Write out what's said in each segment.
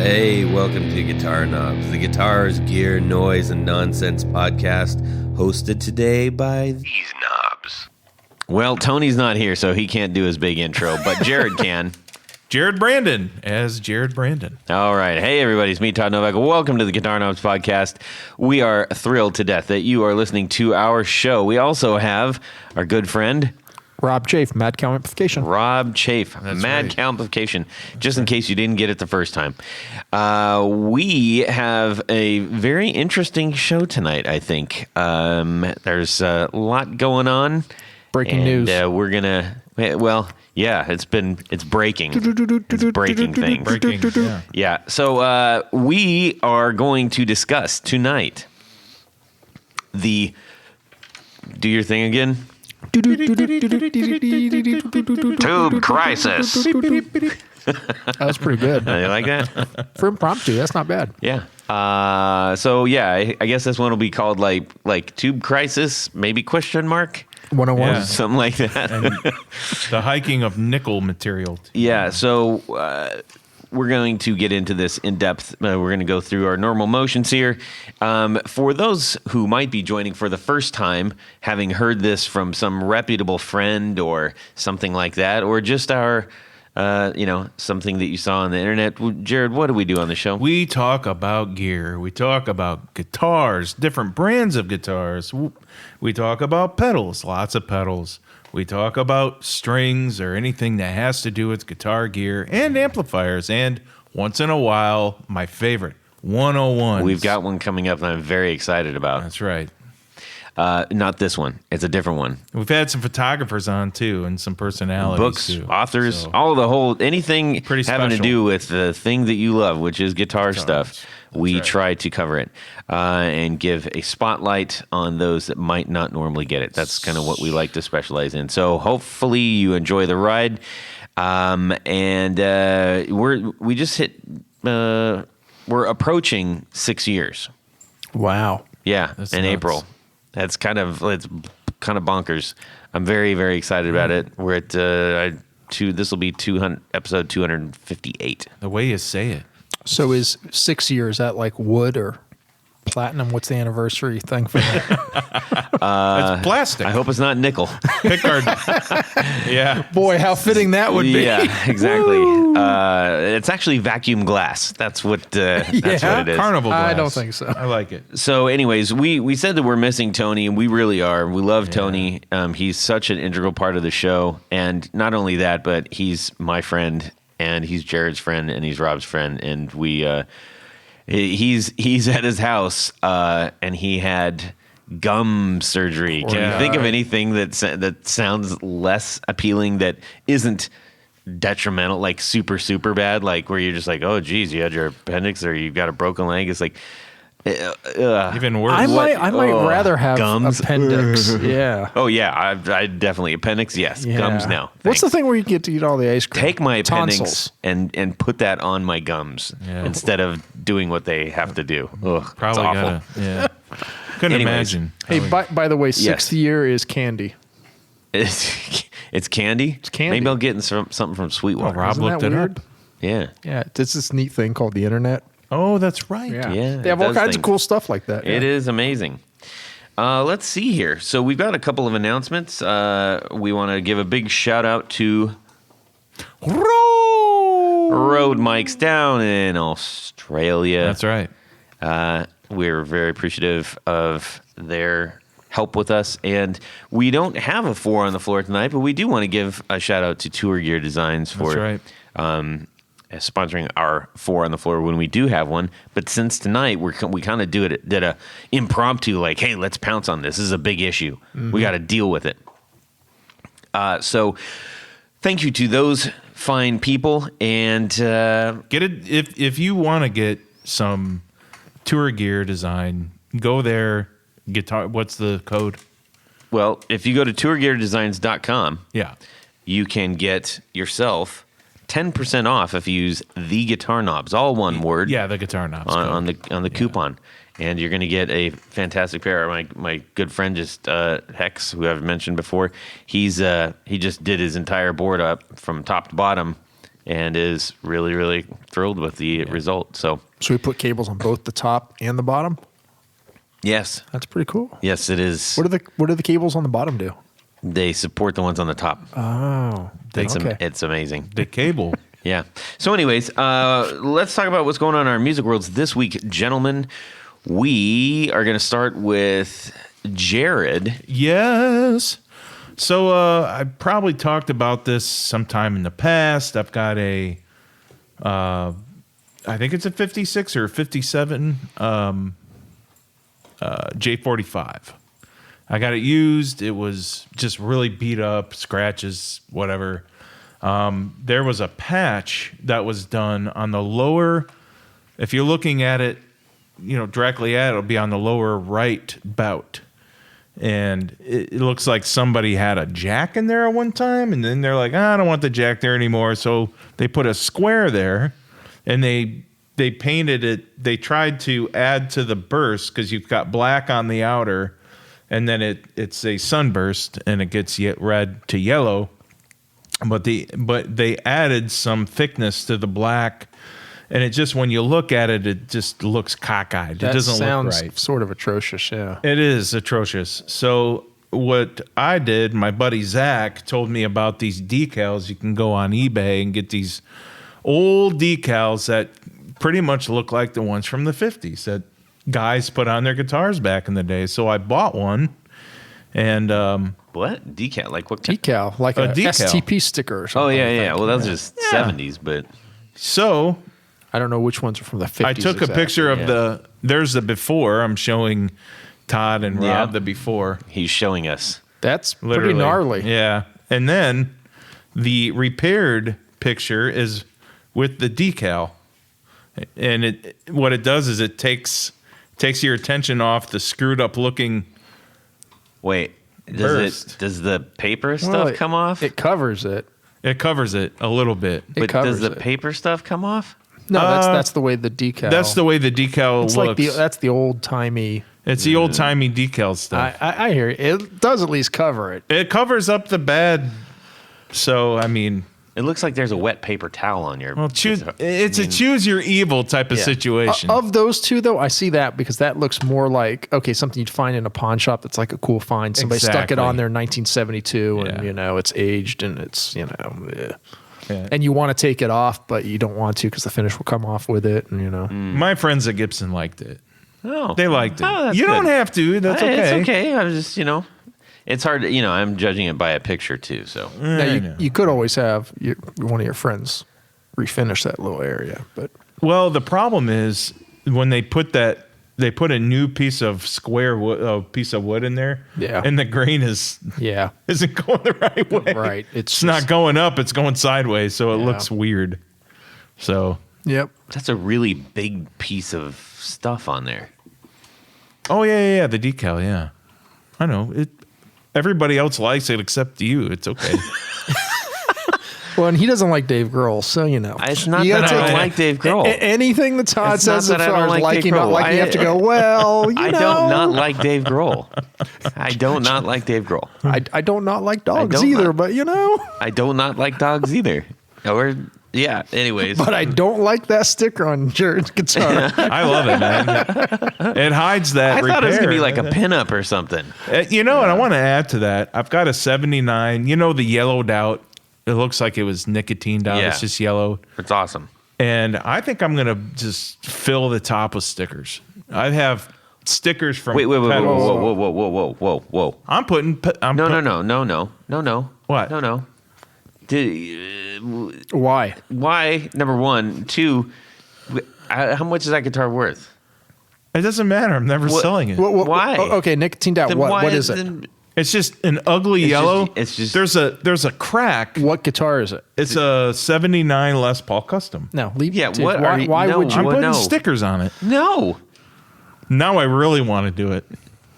Hey, welcome to Guitar Knobs, the guitars, gear, noise, and nonsense podcast, hosted today by these knobs. Well, Tony's not here, so he can't do his big intro, but Jared can. Jared Brandon as Jared Brandon. All right. Hey, everybody. It's me, Todd Novak. Welcome to the Guitar Knobs podcast. We are thrilled to death that you are listening to our show. We also have our good friend, Rob Chafe, Mad Cow Amplification. Rob Chafe, That's Mad right. Cow Amplification, just in case you didn't get it the first time. We have a very interesting show tonight, I think. There's a lot going on. Breaking news. We're going to, well, yeah, it's breaking. It's breaking things. Breaking, yeah. Yeah. So we are going to discuss tonight do your thing again. Tube crisis. That was pretty good. You like that? For impromptu, that's not bad. Yeah. So yeah, I guess this one will be called like tube crisis, maybe question mark, 101. Yeah. something like that. And the hiking of nickel material. Yeah. So we're going to get into this in depth. We're going to go through our normal motions here. For those who might be joining for the first time, having heard this from some reputable friend or something like that, or just our, something that you saw on the internet. Jared, what do we do on the show? We talk about gear. We talk about guitars, different brands of guitars. We talk about pedals, lots of pedals. We talk about strings or anything that has to do with guitar gear and amplifiers. And once in a while, my favorite, 101s. We've got one coming up that I'm very excited about. That's right. Not this one. It's a different one. We've had some photographers on, too, and some personalities, Books, too. authors, So, anything Pretty having to special. do with the thing that you love, which is guitar stuff. That's We right. try to cover it and give a spotlight on those that might not normally get it. That's kind of what we like to specialize in. So hopefully you enjoy the ride. We just hit. We're approaching 6 years. Wow. Yeah, That's in nuts. April. It's kind of bonkers. I'm very, very excited about it. We're at this will be episode 258. The way you say it. So is 6 years that like wood or platinum? What's the anniversary thing for that? It's plastic. I hope it's not nickel. Pickard. Yeah. Boy, how fitting that would be. Yeah, exactly. It's actually vacuum glass. That's what that's what it is. Carnival glass. I don't think so. I like it. So, anyways, we said that we're missing Tony, and we really are. We love Tony. He's such an integral part of the show, and not only that, but he's my friend, and he's Jared's friend, and he's Rob's friend, and he's at his house, and he had gum surgery. Can you think of anything that sounds less appealing that isn't detrimental, like super, super bad, like where you're just like, oh, geez, you had your appendix or you've got a broken leg? It's like, Even worse. I might rather have gums? appendix. Yeah. oh, yeah, I definitely, appendix, yes. Yeah. Gums, no. What's the Thanks. thing where you get to eat all the ice cream? Take my appendix Tonsils. and put that on my gums instead of doing what they have to do. Ugh, Probably it's awful. gotta. Yeah. Couldn't Anyways. imagine. Hey, by the way, sixth Yes. year is candy. It's candy? It's candy. Maybe I'll get something from Sweetwater. Oh, Rob Isn't looked that it weird? up. Yeah. Yeah, it's this neat thing called the internet. Oh, that's right. Yeah, Yeah, they have it all does kinds things. of cool stuff like that. It is amazing. Let's see here. So we've got a couple of announcements. We want to give a big shout out to Road Mics down in Australia. That's right. We're very appreciative of their help with us. And we don't have a 4 on the floor tonight, but we do want to give a shout out to Tour Gear Designs for That's right. sponsoring our 4 on the floor when we do have one. But since tonight we kind of did a impromptu, like, hey, let's pounce on this. This is a big issue. We got to deal with it. So thank you to those fine people. And Get it if you want to get some tour gear design. Go there. Guitar. What's the code? well, if you go to tourgeardesigns.com, Yeah. you can get yourself 10% off if you use the guitar knobs, all one word. Yeah, the guitar knobs. on the coupon, and you're going to get a fantastic pair. My good friend just Hex, who I've mentioned before, he just did his entire board up from top to bottom and is really, really thrilled with the result. So we put cables on both the top and the bottom. yes, That's pretty cool. yes, it is. What do the cables on the bottom do? They support the ones on the top. Oh, It's amazing. The cable. Yeah. So, anyways, let's talk about what's going on in our music worlds this week, gentlemen. We are going to start with Jared. Yes. So I probably talked about this sometime in the past. I've got I think it's a 56 or a 57 J45. I got it used. It was just really beat up, scratches, whatever. There was a patch that was done on the lower. If you're looking at it, directly at it, it'll be on the lower right bout. And it looks like somebody had a jack in there at one time, and then they're like, I don't want the jack there anymore. So they put a square there, and they painted it. They tried to add to the burst because you've got black on the outer, and then it's a sunburst, and it gets red to yellow. But they added some thickness to the black, and it just, when you look at it, it just looks cockeyed. It doesn't look right. Sort of atrocious, yeah. It is atrocious. So what I did, my buddy Zach told me about these decals. You can go on eBay and get these old decals that pretty much look like the ones from the 50s that guys put on their guitars back in the day. So I bought one, and What? Decal? Like what? Decal, like a decal. STP sticker or something. Oh, yeah. Well, that was just 70s, but so I don't know which ones are from the 50s. I took a picture of there's the before. I'm showing Todd and Rob the before. he's showing us. That's Literally. pretty gnarly. Yeah. And then the repaired picture is with the decal. And what it does is it takes your attention off the screwed up looking. Wait, burst. does the paper Well, stuff come off? It covers it. It covers it a little bit. But covers does the it. paper stuff come off? No, that's the way the decal. That's the way the decal It's looks. like that's the old timey. It's the old timey decal stuff. I hear you. It does at least cover it. It covers up the bad. So I mean, It looks like there's a wet paper towel on your. well, it's a choose your evil type of situation. Of those two, though, I see that because that looks more like something you'd find in a pawn shop. That's like a cool find. Somebody stuck it Exactly. on there in 1972, and Yeah. it's aged and it's Yeah. and you want to take it off, but you don't want to because the finish will come off with it, and My friends at Gibson liked it. Oh, They liked it. Oh, that's you good. don't have to. That's okay. It's okay. I was just, it's hard to, I'm judging it by a picture too. So Now, you could always have one of your friends refinish that little area, but Well, the problem is when they put a new piece of piece of wood in there. Yeah. And the grain isn't going the right way. Right. It's not going up. It's going sideways. So it Yeah. looks weird. So. yep. that's a really big piece of stuff on there. Oh yeah. The decal. Yeah. I know it. Everybody else likes it except you. It's okay. Well, and he doesn't like Dave Grohl, so It's not you that gotta I don't take like Dave Grohl. Anything that Todd It's not says as that I far don't as like Dave liking, not Grohl. liking, you have to go, well, I don't not like Dave Grohl. I don't not like Dave Grohl. I don't not like dogs don't either, not- but I don't not like dogs either. Anyways. But I don't like that sticker on Jared's guitar. I love it, man. It hides that. I thought it was going to be repair. like a pinup or something. And I want to add to that. I've got a 79. The yellowed out. It looks like it was nicotined out. Yeah. It's just yellow. It's awesome. And I think I'm going to just fill the top with stickers. I have stickers from Wait, pedals. whoa. I'm putting. No. What? No. Why? Why? Number one. Two, how much is that guitar worth? It doesn't matter. I'm never selling it. Why? Okay, nicotined out. Then What why is it? then- It's just an ugly yellow. it's just- there's a crack. What guitar is it? It's a 79 Les Paul Custom. No, leave Yeah, dude, what Why, are you- why no, would you? I'm Well, putting no. stickers on it. No. Now I really want to do it.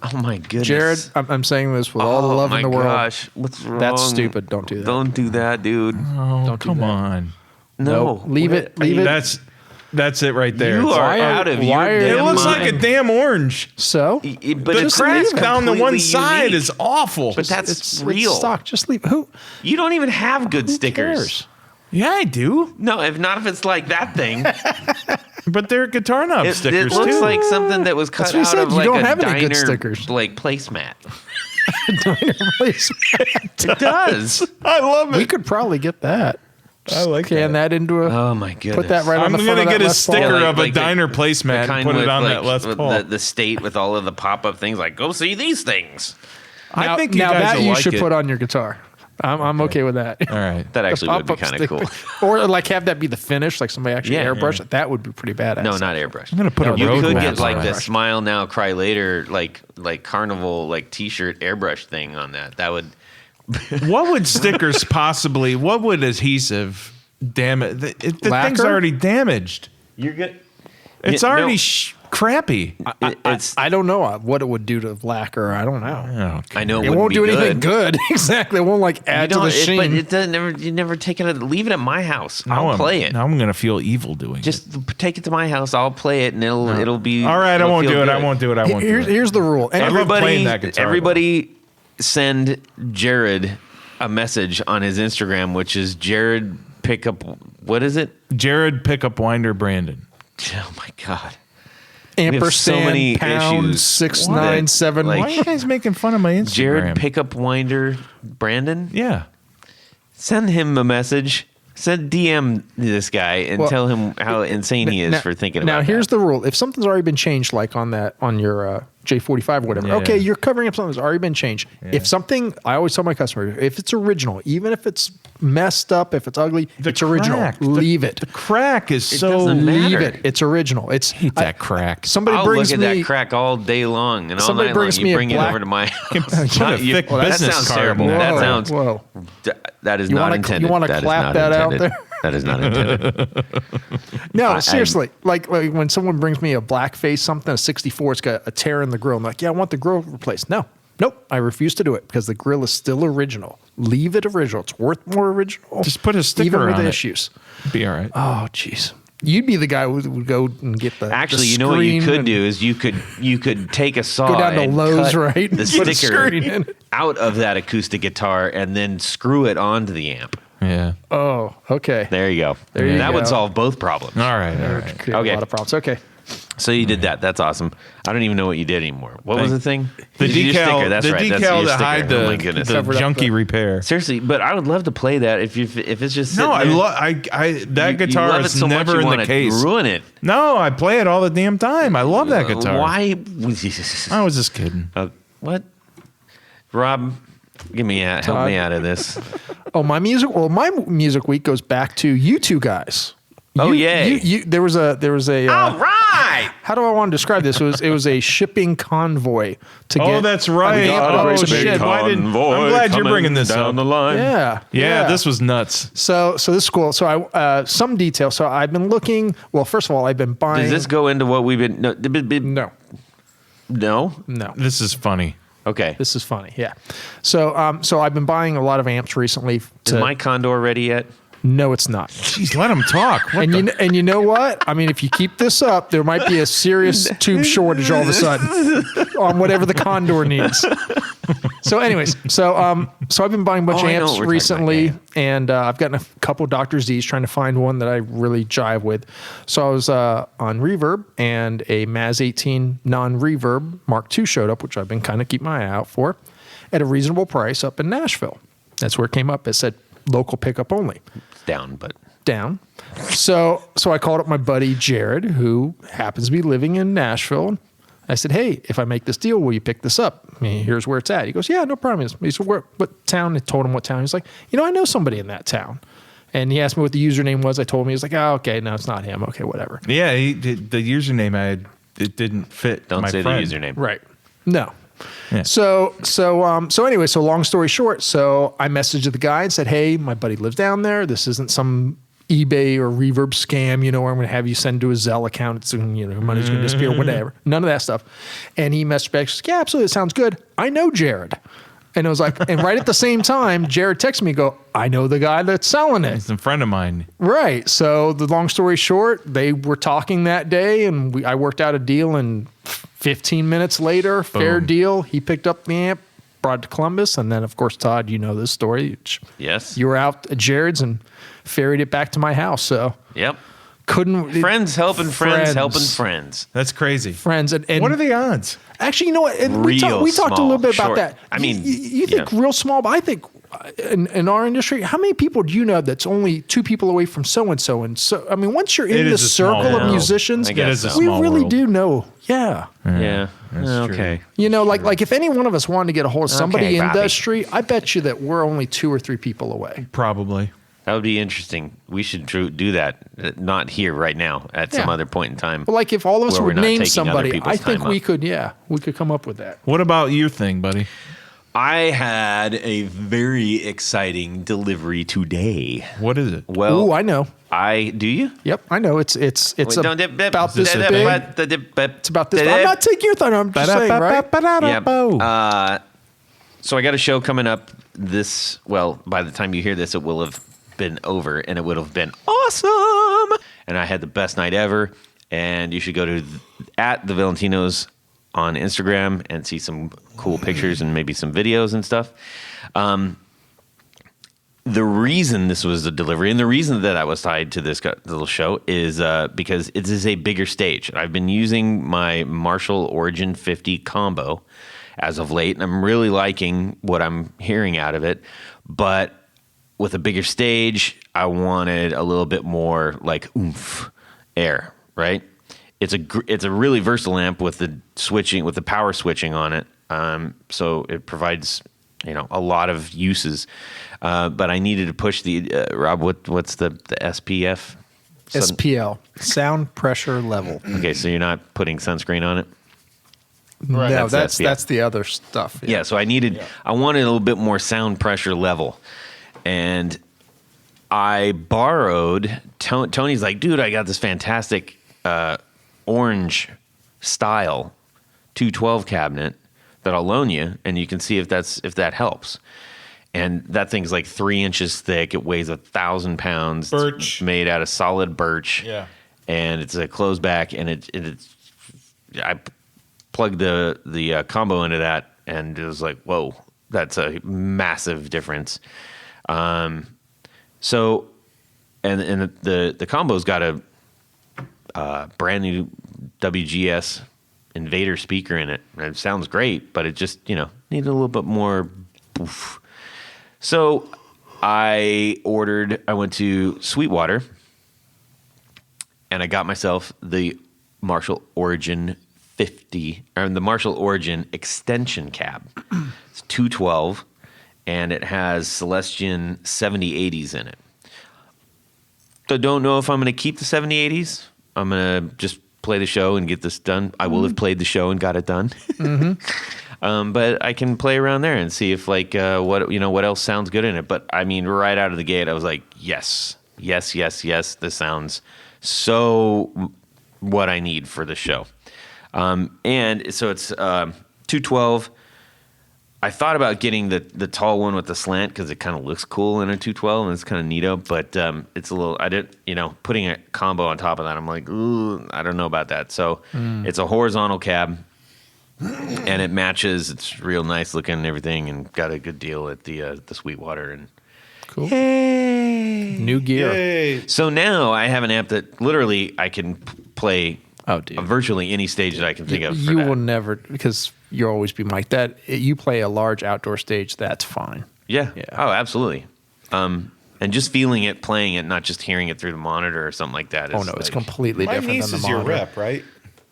Oh my goodness. Jared, I'm saying this with all the love in the world. Gosh. What's wrong? That's stupid. Don't do that. Don't do that, dude. Oh, Don't do come that. on. No. leave it. Leave it. That's it right there. You It's- are Why are- out of why your are- It damn looks like mind. a damn orange. So, But The it's crack down the one completely side unique. is awful. But that's it's real. stock. Just leave. Who You don't even have good stickers. cares? Yeah, I do. No, if it's like that thing. But they're guitar knob It stickers looks too. like something that was cut That's what he out said. of You like don't a have any good diner stickers. like placemat. Please. It does. I love We it. could probably get that. I like Scan that into a. Oh my goodness. Put that right on I'm the front gonna of that get a Les Paul. sticker Yeah, of a like the- diner placemat and put it on that Les with Paul. the state with all of the pop-up things like go see these things. I think you now guys that will you like should it. put on your guitar. I'm okay with that. All right. That actually would be Pop-up kind of cool. sticker. Or like have that be the finish, like somebody actually airbrush it. That would be pretty badass. No, not airbrush. I'm gonna put a You road could map get like on the it. Smile Now, Cry Later, like carnival, like T-shirt airbrush thing on that. That would. What would stickers possibly? What would adhesive damage? The thing's Lacquer? already damaged. You're good. It's Yeah, already no. crappy. It's. I don't know what it would do to lacquer. I don't know. Oh, I know It wouldn't won't be do good. anything good. Exactly. It won't like You add to don't, the sheen. but it doesn't. You never take it. Leave it at my house. I'll play it. Now I'm gonna feel evil doing it. Just take it to my house. I'll play it, and it'll be. All right, I it'll won't feel do it. good. I won't do it. I won't do here's, it. here's the rule. And I love playing that guitar, Everybody send Jared a message on his Instagram, which is Jared Pickup. What is it? Jared Pickup Winder Brandon. Oh my god! ampersand so many pound issues. 697. Like- Why are you guys making fun of my Instagram? Jared Pickup Winder Brandon. Yeah. Send him a message. Send DM this guy and Well, tell him how insane he is Now- for thinking Now about here's that. the rule: if something's already been changed, like on your J45 or whatever, Yeah. okay, you're covering up something that's already been changed. If something, I always tell my customer, if it's original, even if it's messed up, if it's ugly, it's original. crack. Leave it. The crack is so. doesn't matter. Leave it. It's original. It's Hate that crack. Somebody I'll brings look at me that crack all day long and all Somebody night long. brings me You a bring it black- over to my Put house. a thick that business sounds card terrible. in there. That Whoa, sounds. whoa. That is You not wanna- intended. you wanna That is clap not that out intended. there? That is not intended. No, seriously. Like when someone brings me a black face something, a 64, it's got a tear in the grill. I'm like, yeah, I want the grill replaced. No, nope. I refuse to do it because the grill is still original. Leave it original. It's worth more original. Just put a sticker even with on it. issues. Be all right. Oh, jeez. You'd be the guy who would go and get the Actually, the you know what you screen could and do is you could take a saw Go down to and Lowe's, cut right? the Put a sticker screen in it. out of that acoustic guitar and then screw it onto the amp. Yeah. Oh, okay. There you go. There you that go. would solve both problems. All right. All right. Create Okay. a lot of problems. Okay. So you did that. That's awesome. I don't even know what you did anymore. What was the thing? The Your decal. sticker. That's the right. That's decal your to sticker. hide Oh my the, goodness. the Covered up junky the- repair. Seriously, but I would love to play that if it's just No, sitting I there. love. That You guitar love it is so much never you in the wanna case. ruin it. No, I play it all the damn time. I love that guitar. Why? I was just kidding. What? Rob, help me out of this. Oh, my music. Well, my music week goes back to you two guys. Oh, yay. There was a. All right. How do I want to describe this? It was a shipping convoy to get. Oh, that's right. got a Oh big shit! Why didn't? I'm glad you're bringing this up. line. Yeah, Yeah, this was nuts. So this is cool. So I some detail. So I've been looking. Well, first of all, I've been buying. Does this go into what we've been? No. No, No. no. This is funny. Okay. This is funny. Yeah. So I've been buying a lot of amps recently. Is my Condor ready yet? No, it's not. Jeez, let him talk. What And you know what? I mean, if you keep this up, there might be a serious tube shortage all of a sudden on whatever the Condor needs. So, anyways, so I've been buying a bunch Oh, of I know amps what we're talking recently, about, and I've gotten a couple Dr. Z's trying to find one that I really jive with. So I was on Reverb, and a Maz 18 non-reverb Mark II showed up, which I've been kind of keeping my eye out for, at a reasonable price up in Nashville. That's where it came up. It said local pickup only. It's down, but Down. So I called up my buddy Jared, who happens to be living in Nashville. I said, hey, if I make this deal, will you pick this up? I mean, here's where it's at. He goes, yeah, no problem. He said, what town? I told him what town. He's like, I know somebody in that town. And he asked me what the username was. I told him. He was like, oh, okay, no, it's not him. Okay, whatever. Yeah, the username it didn't fit. don't my say friend. the username. Right. No. Yeah. So anyway, so long story short, so I messaged the guy and said, hey, my buddy lives down there. This isn't some eBay or Reverb scam, where I'm going to have you send to a Zelle account. It's, money's going to disappear, whatever. None of that stuff. And he messaged back, yeah, absolutely. It sounds good. I know Jared. And it was like, and right at the same time, Jared texted me, I know the guy that's selling it. He's a friend of mine. Right. So the long story short, they were talking that day, and I worked out a deal, and 15 minutes later, fair deal. He picked up the amp, brought it to Columbus, and then of course, Todd, you know this story. Yes. You were out at Jared's and ferried it back to my house. So Yep. couldn't Friends helping friends helping friends. That's crazy. friends and What are the odds? actually, you know what? And we Real talked a small, little bit about short. that. I mean, you think real small, but I think in our industry, how many people do you know that's only 2 people away from so and so? And so, I mean, once you're It in the is a small circle of world. musicians, I guess It is a so. we small really world. do know. Yeah. Yeah. That's Okay. You know, like if any one of us wanted to get a hold of somebody Okay, in Bobby. the industry, I bet you that we're only 2 or 3 people away. Probably. That would be interesting. We should do that. Not here right now. At some Yeah. other point in time. But like if all of us Where we're would not name taking other somebody, people's I think time we up. could come up with that. What about your thing, buddy? I had a very exciting delivery today. What is it? Well, Ooh, I know. do you? Yep, I know. It's Wait, about this big. It's about this. I'm not taking your thought. I'm just saying, right? Yeah. So I got a show coming up by the time you hear this, it will have been over and it would have been awesome. And I had the best night ever. And you should go to at the Valentinos on Instagram and see some cool pictures and maybe some videos and stuff. The reason this was a delivery and the reason that I was tied to this little show is because it is a bigger stage. I've been using my Marshall Origin 50 combo as of late, and I'm really liking what I'm hearing out of it. But with a bigger stage, I wanted a little bit more like oomph air, right? It's a really versatile amp with the power switching on it. So it provides, a lot of uses. But I needed to push the Rob. What's the SPF? SPL, sound pressure level. Okay, so you're not putting sunscreen on it. No, That's SPF. that's the other stuff. Yeah, so I wanted a little bit more sound pressure level. And I borrowed, Tony's like, dude, I got this fantastic orange style 212 cabinet that I'll loan you, and you can see if that helps. And that thing's like 3 inches thick. It weighs 1,000 pounds. Birch. It's made out of solid birch. Yeah. And it's a closed back, and I plugged the combo into that, and it was like, whoa, that's a massive difference. So, and the combo's got a brand new WGS Invader speaker in it. And it sounds great, but it just needed a little bit more boof. So I went to Sweetwater, and I got myself the Marshall Origin 50, or the Marshall Origin extension cab. It's 212, and it has Celestion 7080s in it. I don't know if I'm going to keep the 7080s. I'm going to just play the show and get this done. I will have played the show and got it done. But I can play around there and see if what else sounds good in it. But I mean, right out of the gate, I was like, yes. This sounds so what I need for the show. And so it's 212. I thought about getting the tall one with the slant because it kind of looks cool in a 212 and it's kind of neato. But it's a little, putting a combo on top of that, I'm like, ooh, I don't know about that. So it's a horizontal cab. And it matches. It's real nice looking and everything, and got a good deal at the Sweetwater. And Cool. yay! New gear. Yay. So now I have an amp that literally I can play Oh, dude. virtually any stage that I can think of. For You that. will never, because you'll always be Mike. You play a large outdoor stage, that's fine. Yeah. Yeah. Oh, absolutely. And just feeling it, playing it, not just hearing it through the monitor or something like that. Oh no, it's completely My different niece than the is your monitor. rep, right?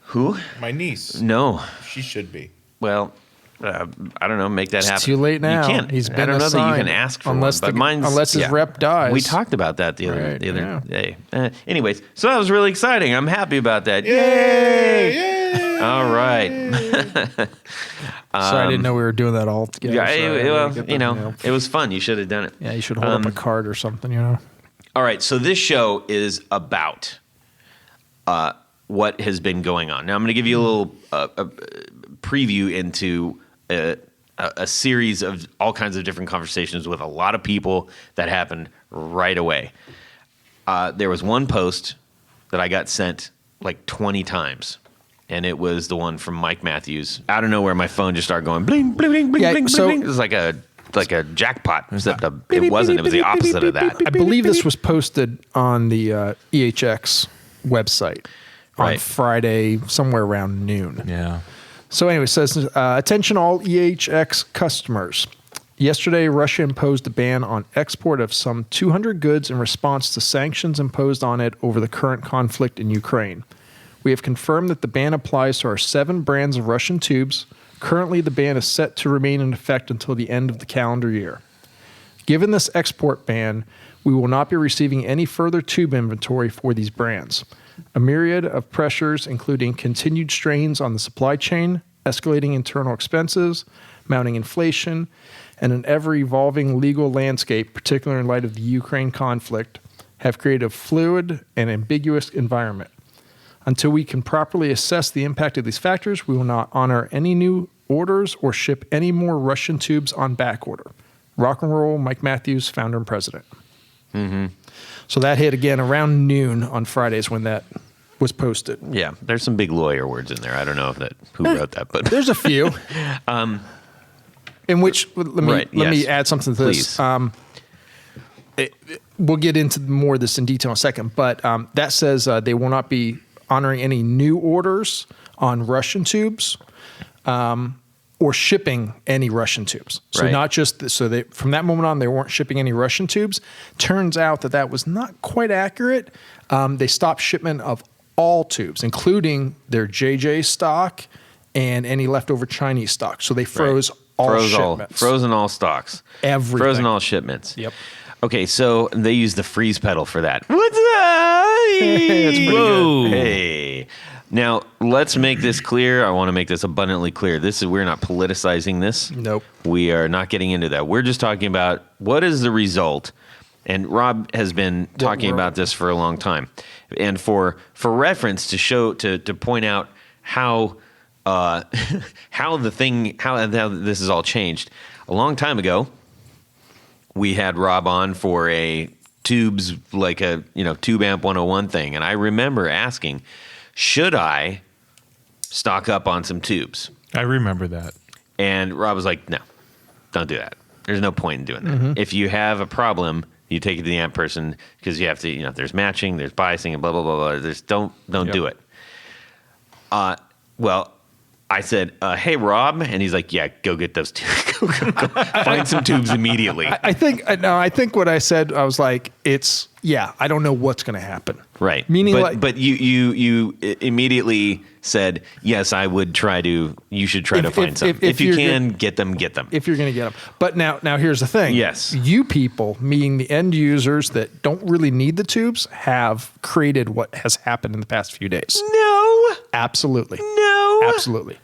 Who? My niece. No. She should be. Well, I don't know. Make that It's happen. too late now. You can't. He's I been don't know that you assigned. can ask for Unless one. But mine's unless his rep dies. We talked about that the other Right, day. Anyways, so that was really exciting. I'm happy about that. Yay! Yay! All right. Sorry, I didn't know we were doing that all together. Yeah, Sorry, I gotta get it was fun. You should have done it. Yeah, you should hold up a card or something, All right, so this show is about what has been going on. Now, I'm going to give you a little preview into a series of all kinds of different conversations with a lot of people that happened right away. There was one post that I got sent like 20 times, and it was the one from Mike Matthews. Out of nowhere, my phone just started going bling, bling, bling, bling, Yeah, bling, so- bling. It was like a jackpot, except it wasn't. It was the opposite of that. I believe this was posted on the EHX website on Right. Friday, somewhere around noon. Yeah. So anyway, it says, attention all EHX customers. Yesterday, Russia imposed a ban on export of some 200 goods in response to sanctions imposed on it over the current conflict in Ukraine. We have confirmed that the ban applies to our 7 brands of Russian tubes. Currently, the ban is set to remain in effect until the end of the calendar year. Given this export ban, we will not be receiving any further tube inventory for these brands. A myriad of pressures, including continued strains on the supply chain, escalating internal expenses, mounting inflation, and an ever-evolving legal landscape, particularly in light of the Ukraine conflict, have created a fluid and ambiguous environment. Until we can properly assess the impact of these factors, we will not honor any new orders or ship any more Russian tubes on back order. Rock and roll, Mike Matthews, founder and president. Mm-hmm. So that hit again around noon on Fridays when that was posted. Yeah, there's some big lawyer words in there. I don't know who wrote that, but There's a few. In which, let me add something to this. Please. We'll get into more of this in detail in a second, but that says they will not be honoring any new orders on Russian tubes or shipping any Russian tubes. So Right. not just from that moment on, they weren't shipping any Russian tubes. Turns out that was not quite accurate. They stopped shipment of all tubes, including their JJ stock and any leftover Chinese stock. So they froze all shipments. Frozen all stocks. Everything. Frozen all shipments. Yep. Okay, so they use the freeze pedal for that. What's that? That's pretty Whoa. Hey. Now, let's make this clear. I want to make this abundantly clear. We're not politicizing this. Nope. We are not getting into that. We're just talking about what is the result. And Rob has been talking about this for a long time. And for reference to point out how how this has all changed. A long time ago, we had Rob on for a tubes, like a Tube Amp 101 thing, and I remember asking, should I stock up on some tubes? I remember that. And Rob was like, no, don't do that. There's no point in doing that. Mm-hmm. If you have a problem, you take it to the amp person, because you have to, there's matching, there's biasing, and blah, blah, blah, blah. Don't do it. Well, I said, hey, Rob. And he's like, yeah, go get those tubes. go find some tubes immediately. I think what I said, I was like, I don't know what's going to happen. Right. Meaning but you immediately said, yes, you should try to find some. If you can, get them. If you're going to get them. But now here's the thing. Yes. You people, meaning the end users that don't really need the tubes, have created what has happened in the past few days. No. Absolutely. No. Absolutely.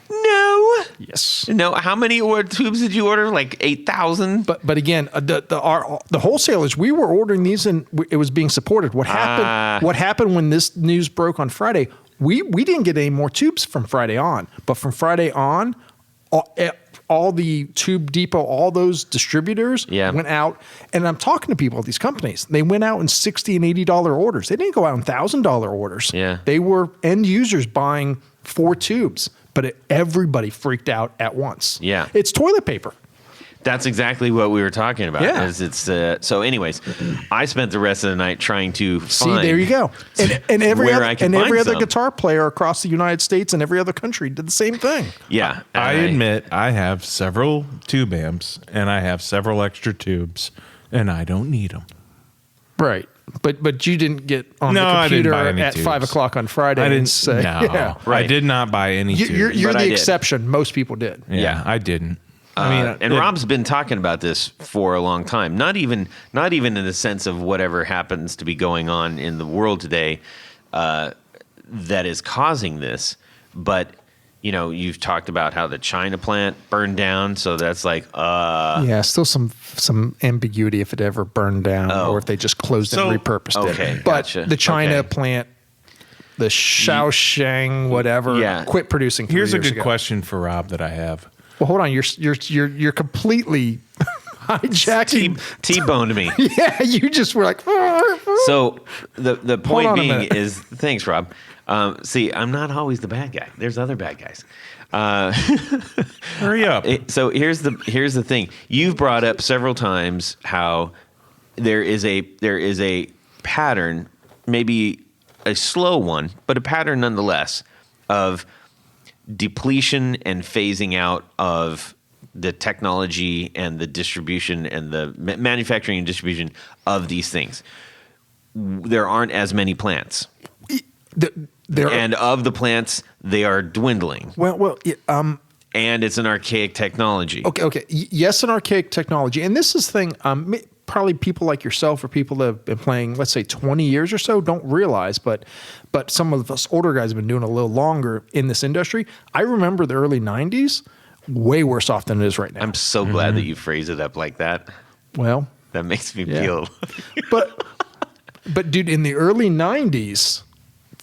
No. Yes. No. How many tubes did you order? Like 8,000? But again, the wholesalers, we were ordering these and it was being supported. What happened? What happened when this news broke on Friday? We didn't get any more tubes from Friday on, but from Friday on, all the Tube Depot, all those distributors went out, and I'm talking to people at these companies. They went out in $60 and $80 orders. They didn't go out in $1,000 orders. Yeah. They were end users buying 4 tubes, but everybody freaked out at once. Yeah. It's toilet paper. That's exactly what we were talking about. Yeah. So anyways, I spent the rest of the night trying to find. See, there you go. And every where other, I can and every find other some. guitar player across the United States and every other country did the same thing. Yeah. I admit I have several tube amps and I have several extra tubes and I don't need them. Right. But you didn't get on No, the I didn't computer buy any at tubes. 5 o'clock on Friday I didn't and say, no, yeah. Right. I did not buy any tubes. You're But I the did. exception. Most people did. Yeah, I didn't. And Rob's been talking about this for a long time. Not even in the sense of whatever happens to be going on in the world today that is causing this, but you've talked about how the China plant burned down, so that's like Yeah, still some ambiguity if it ever burned down or if they just closed it and repurposed okay, it. But gotcha. the China Okay. plant, the Shaoxing whatever, quit producing 3 Here's a years good ago. question for Rob that I have. Well, hold on. You're completely hijacking. T-boned me. Yeah, you just were like. So the point on a being minute. is, thanks, Rob. See, I'm not always the bad guy. There's other bad guys. Hurry up. So here's the thing. You've brought up several times how there is a pattern, maybe a slow one, but a pattern nonetheless, of depletion and phasing out of the technology and the distribution and the manufacturing and distribution of these things. There aren't as many plants. And of the plants, they are dwindling. And it's an archaic technology. Okay. Yes, an archaic technology. And this is the thing, probably people like yourself or people that have been playing, let's say 20 years or so, don't realize, but some of us older guys have been doing a little longer in this industry. I remember the early 90s, way worse off than it is right now. I'm so glad that you phrase it up like that. Well, that makes me feel. But dude, in the early 90s,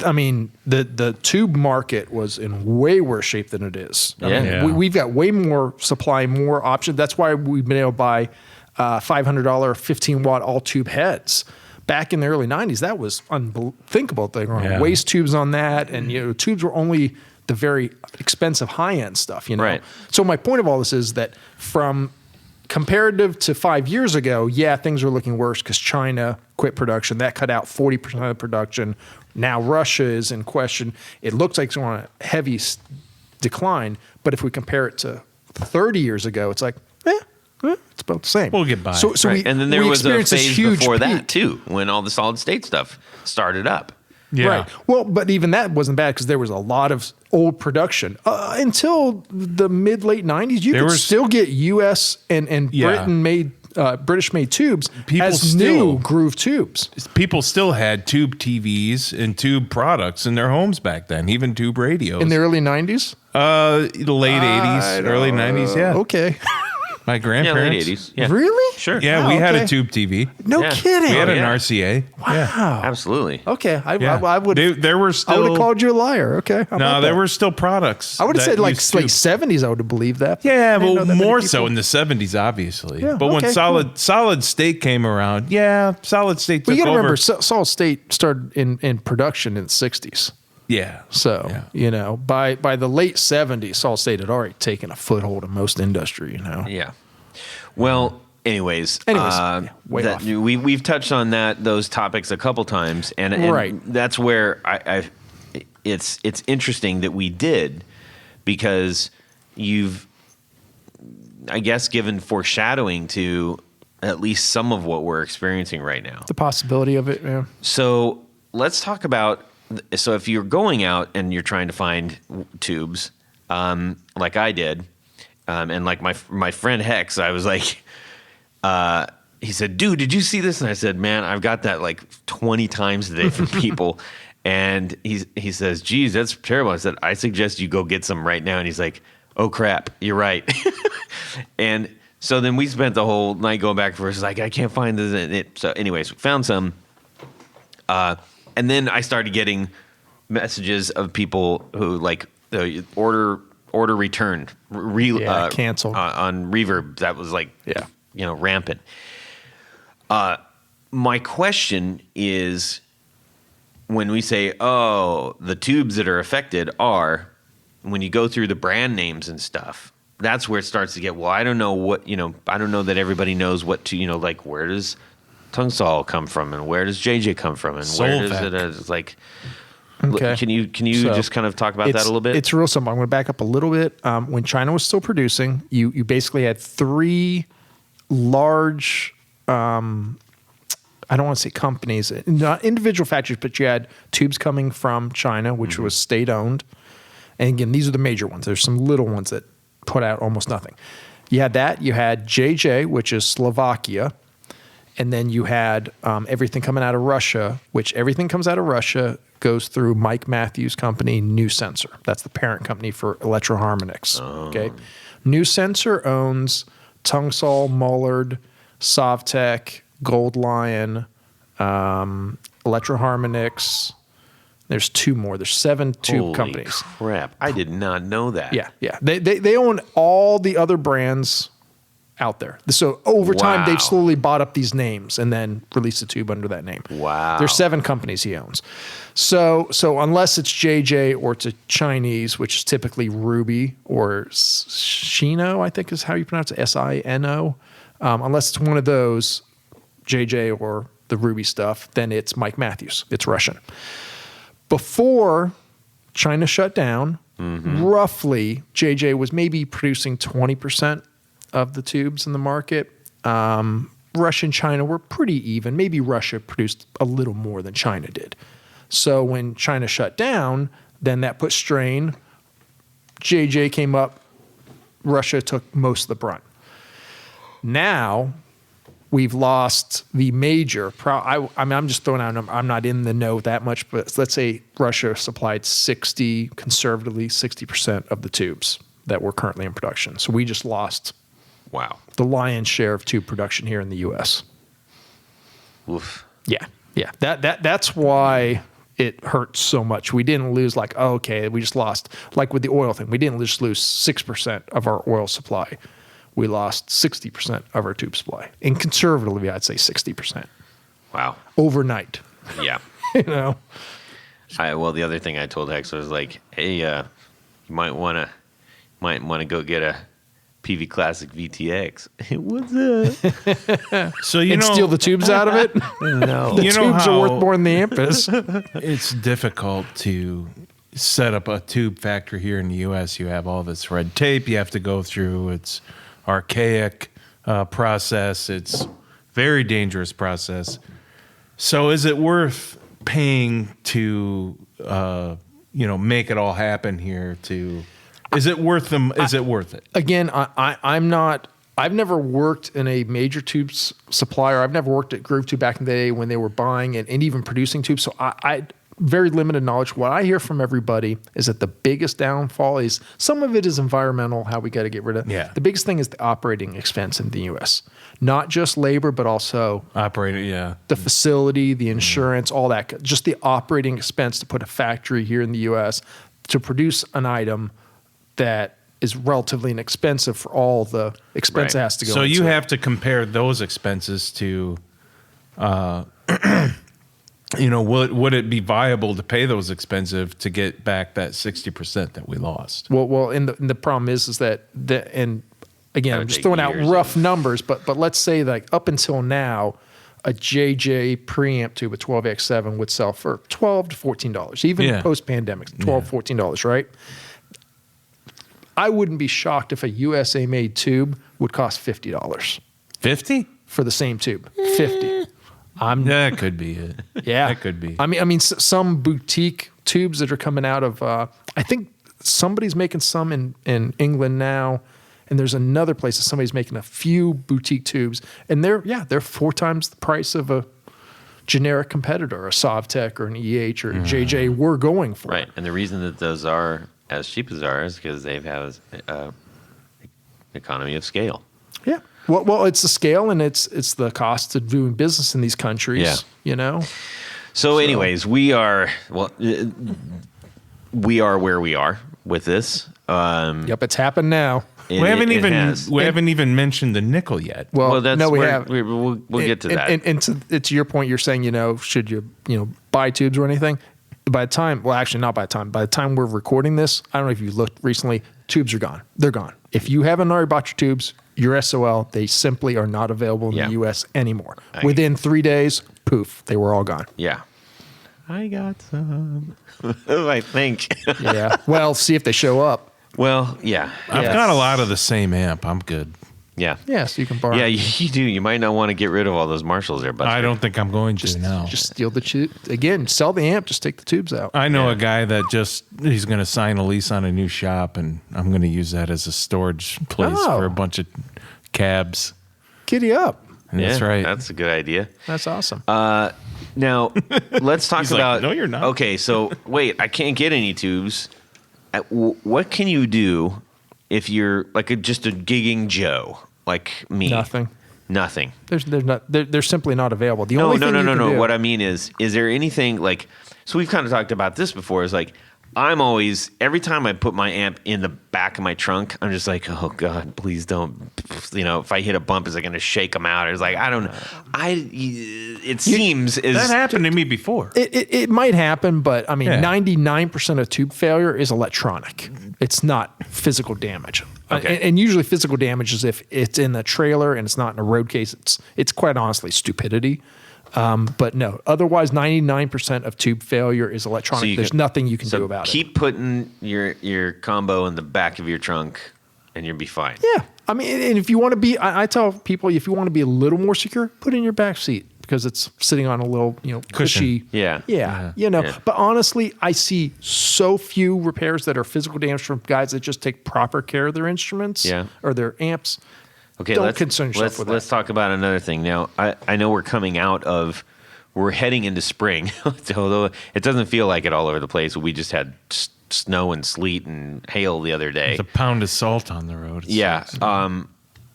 I mean, the tube market was in way worse shape than it is. I mean, we've got way more supply, more options. That's why we've been able to buy $500 15-watt all-tube heads. Back in the early 90s, that was unthinkable. They were on waste tubes on that, and tubes were only the very expensive high-end stuff. Right. So my point of all this is that from comparative to 5 years ago, things are looking worse because China quit production. That cut out 40% of production. Now Russia is in question. It looks like it's on a heavy decline. But if we compare it to 30 years ago, it's like, it's about the same. We'll get by. So and then there was a phase before that too, when all the solid state stuff started up. Yeah. Right. Well, but even that wasn't bad because there was a lot of old production until the late 90s. You could still get U.S. and Britain-made, British-made tubes new groove tubes. People still had tube TVs and tube products in their homes back then, even tube radios. In the early 90s? The late 80s, early 90s, yeah. Okay. My grandparents. Late 80s. Yeah. Really? Sure. Yeah, we had a tube TV. No kidding. We had an RCA. Wow. Yeah. Absolutely. Okay. I would. There were still. I would have called you a liar. Okay. No, there were still products. I would have said like 70s. I would have believed that. Yeah, well, more so in the 70s, obviously. Yeah, but when solid state came around, solid state took over. You got to remember, solid state started in production in the 60s. Yeah. So, by the late 70s, solid state had already taken a foothold in most industry, Yeah. Well, anyways, way off. We've touched on those topics a couple times, and that's where it's interesting that we did, because you've, I guess, given foreshadowing to at least some of what we're experiencing right now. The possibility of it, yeah. So let's talk about. So if you're going out and you're trying to find tubes, like I did, and like my friend Hex, I was like, he said, dude, did you see this? And I said, man, I've got that like 20 times a day from people. And he says, geez, that's terrible. I said, I suggest you go get some right now. And he's like, oh crap, you're right. And so then we spent the whole night going back and forth. It's like, I can't find this. So anyways, we found some. And then I started getting messages of people who like order returned, canceled on Reverb. That was like, rampant. My question is, when we say, the tubes that are affected are, when you go through the brand names and stuff, that's where it starts to get, well, I don't know what, I don't know that everybody knows what to, like, where does Tungsol come from, and where does JJ come from, and where does it? It's like, can you just kind of talk about that a little bit? It's real simple. I'm going to back up a little bit. When China was still producing, you basically had three large, I don't want to say companies, not individual factories, but you had tubes coming from China, which was state owned. And again, these are the major ones. There's some little ones that put out almost nothing. You had that. You had JJ, which is Slovakia. And then you had everything coming out of Russia, which everything comes out of Russia goes through Mike Matthews' company, New Sensor. That's the parent company for Electro-Harmonix. Okay, New Sensor owns Tungsol, Mullard, Sovtech, Gold Lion, Electro-Harmonix. There's two more. There's 7 tube companies. Crap! I did not know that. Yeah. They own all the other brands out there. So over time, Wow. they've slowly bought up these names and then released a tube under that name. Wow. There's 7 companies he owns. So unless it's JJ or it's a Chinese, which is typically Ruby or Shino, I think is how you pronounce it, Sino. Unless it's one of those, JJ or the Ruby stuff, then it's Mike Matthews. It's Russian. Before China shut down, roughly JJ was maybe producing 20% of the tubes in the market. Russia and China were pretty even. Maybe Russia produced a little more than China did. So when China shut down, then that put strain. JJ came up. Russia took most of the brunt. Now we've lost the major. I mean, I'm just throwing out a number. I'm not in the know that much, but let's say Russia supplied conservatively 60% of the tubes that were currently in production. So we just lost Wow. the lion's share of tube production here in the U.S. Oof. Yeah. That's why it hurts so much. We didn't lose like, oh, okay, we just lost. Like with the oil thing, we didn't just lose 6% of our oil supply. We lost 60% of our tube supply. And conservatively, I'd say 60%. Wow. Overnight. Yeah. You know? Well, the other thing I told Hex was like, hey, you might want to go get a PV Classic VTX. What's up? So steal the tubes out of it? No. The You know tubes are how- worth more than the amp is. it's difficult to set up a tube factory here in the U.S. You have all this red tape you have to go through. It's archaic process. It's very dangerous process. So is it worth paying to make it all happen here? Is it worth them? Is it worth it? Again, I'm not. I've never worked in a major tubes supplier. I've never worked at Groove Tube back in the day when they were buying and even producing tubes. So I very limited knowledge. What I hear from everybody is that the biggest downfall is some of it is environmental, how we got to get rid of. Yeah. The biggest thing is the operating expense in the U.S. Not just labor, but also Operating, yeah. the facility, the insurance, all that. Just the operating expense to put a factory here in the U.S. to produce an item that is relatively inexpensive for all the expense Right. it has to go So into you it. have to compare those expenses to, would it be viable to pay those expensive to get back that 60% that we lost? Well, and the problem is that and again, That I'm would just take throwing out years rough of- numbers, but let's say like up until now, a JJ preamp tube, a 12X7 would sell for $12 to $14, even Yeah. post-pandemic, $12, $14, right? I wouldn't be shocked if a USA made tube would cost $50 50? for the same tube. 50. That could be it. Yeah, That could be. I mean, some boutique tubes that are coming out of. I think somebody's making some in England now, and there's another place that somebody's making a few boutique tubes, and they're 4 times the price of a generic competitor, a Sovtech or an EH or a JJ. We're going for Right. And the reason that those are as cheap as ours is because they have economy of scale. Yeah. Well, it's the scale and it's the cost of doing business in these countries. Yeah. You know. So, anyways, we are where we are with this. Yep, it's happened now. We haven't has. even mentioned the nickel yet. Well, that's no, we where have. we'll get to that. And to your point, you're saying, should you buy tubes or anything? By the time, well, actually not by the time. By the time we're recording this, I don't know if you looked recently, tubes are gone. They're gone. If you haven't already bought your tubes, you're SOL. They simply are not available in Yeah. the U.S. anymore. Within 3 days, poof, they were all gone. Yeah. I got some. I think. Yeah. Well, see if they show up. Well, yeah. I've got a lot of the same amp. I'm good. Yeah. Yeah, so you can borrow. Yeah, you do. You might not want to get rid of all those Marshalls there, but I don't think I'm going to now. Just steal the tube. Again, sell the amp, just take the tubes out. I know a guy that he's going to sign a lease on a new shop, and I'm going to use that as a storage place Oh. for a bunch of cabs. Giddy up. And that's right. That's a good idea. That's awesome. Now, let's talk He's like, about. "No, you're not." Okay, so wait, I can't get any tubes. What can you do if you're like just a gigging Joe like me? Nothing. Nothing. They're simply not available. The No, only no, thing no, you no, can no. do- What I mean is there anything like? So we've kind of talked about this before. Is like I'm always, every time I put my amp in the back of my trunk, I'm just like, oh God, please don't, if I hit a bump, is it going to shake them out? It's like, I don't know. It seems that happened to me before. It might happen, but I mean, Yeah. 99% of tube failure is electronic. It's not physical damage. Okay. And usually physical damage is if it's in a trailer and it's not in a road case. It's quite honestly stupidity. But no, otherwise 99% of tube failure is electronic. There's nothing you can do about it. Keep putting your combo in the back of your trunk and you'll be fine. Yeah. I mean, and if you want to be, I tell people, if you want to be a little more secure, put it in your back seat because it's sitting on a little, cushy. Yeah. Yeah. Yeah. But honestly, I see so few repairs that are physical damage from guys that just take proper care of their instruments or their amps. Okay, Don't concern yourself with that. Let's talk about another thing. Now, I know we're heading into spring, although it doesn't feel like it all over the place. We just had snow and sleet and hail the other day. It's a pound of salt on the road. Yeah.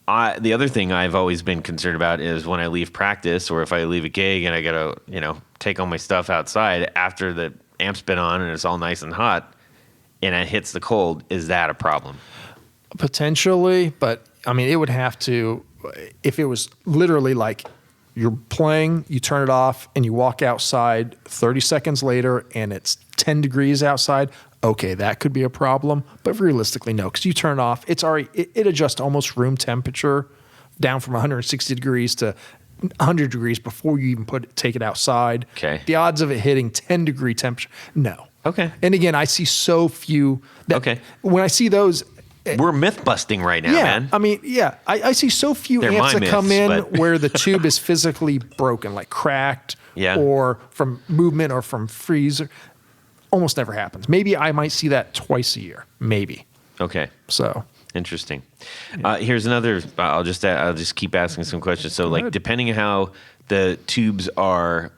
The other thing I've always been concerned about is when I leave practice or if I leave a gig and I got to, take all my stuff outside after the amp's been on and it's all nice and hot and it hits the cold, is that a problem? Potentially, but I mean, it would have to, if it was literally like you're playing, you turn it off and you walk outside 30 seconds later and it's 10 degrees outside. Okay, that could be a problem, but realistically, no, because you turn it off, it's already, it adjusts almost room temperature down from 160 degrees to 100 degrees before you even take it outside. Okay. The odds of it hitting 10 degree temperature, no. Okay. And again, I see so few that when I see those, we're myth busting right now, man. I mean, I see so few They're amps my that come myths, in but- where the tube is physically broken, like cracked or from movement or from freeze. Almost never happens. Maybe I might see that twice a year. Maybe. Okay. So interesting. Here's another. I'll just keep asking some questions. So, like, depending on how the tubes are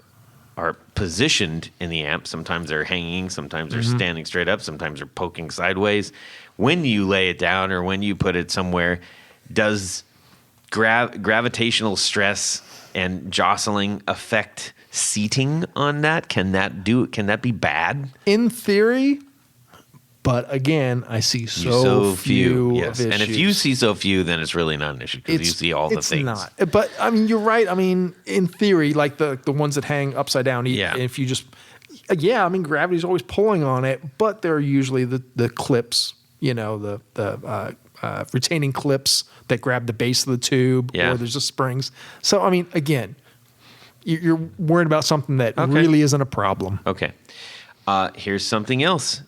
positioned in the amp, sometimes they're hanging, sometimes they're standing straight up, sometimes they're poking sideways. When you lay it down or when you put it somewhere, does gravitational stress and jostling affect seating on that? Can that be bad? in theory, but again, I see so few Yes. of issues. And if you see so few, then it's really not an issue because you see all the things. It's not. But I mean, you're right. I mean, in theory, like the ones that hang upside down, if you just, I mean, gravity's always pulling on it, but they're usually the clips, the retaining clips that grab the base of the tube, or there's just springs. So, I mean, again, you're worried about something that really isn't a problem. Okay. Here's something else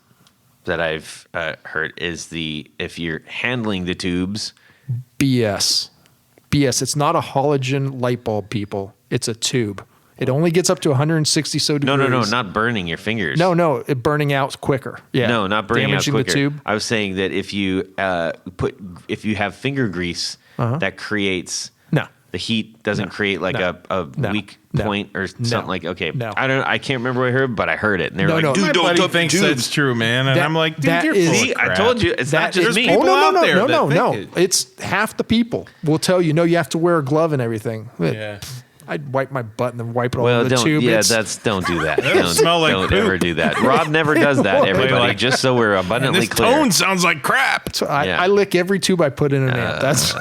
that I've heard is if you're handling the tubes. BS. It's not a halogen light bulb, people. It's a tube. It only gets up to 160 so degrees. No, not burning your fingers. No, it burning out quicker. Yeah. No, not burning Damaging out quicker. the tube. I was saying that if you have finger grease, that creates the heat doesn't create like a weak point or something like. Okay, I can't remember what I heard, but I heard it, and they were like, "Dude, don't touch thinks tubes." that's true, man. And I'm like, dude, that you're is- full of See, I crap. told you, it's not just me. people out there that No. think it. It's half the people will tell you, no, you have to wear a glove and everything. Yeah. I'd wipe my butt and then wipe it all Well, over the don't. tube. Yeah, It's- don't do that. smell like don't poop. ever do that. Rob never does that. Everybody, Like- just so we're And abundantly this clear. tone sounds like crap. So I, Yeah. I lick every tube I put in an amp. That's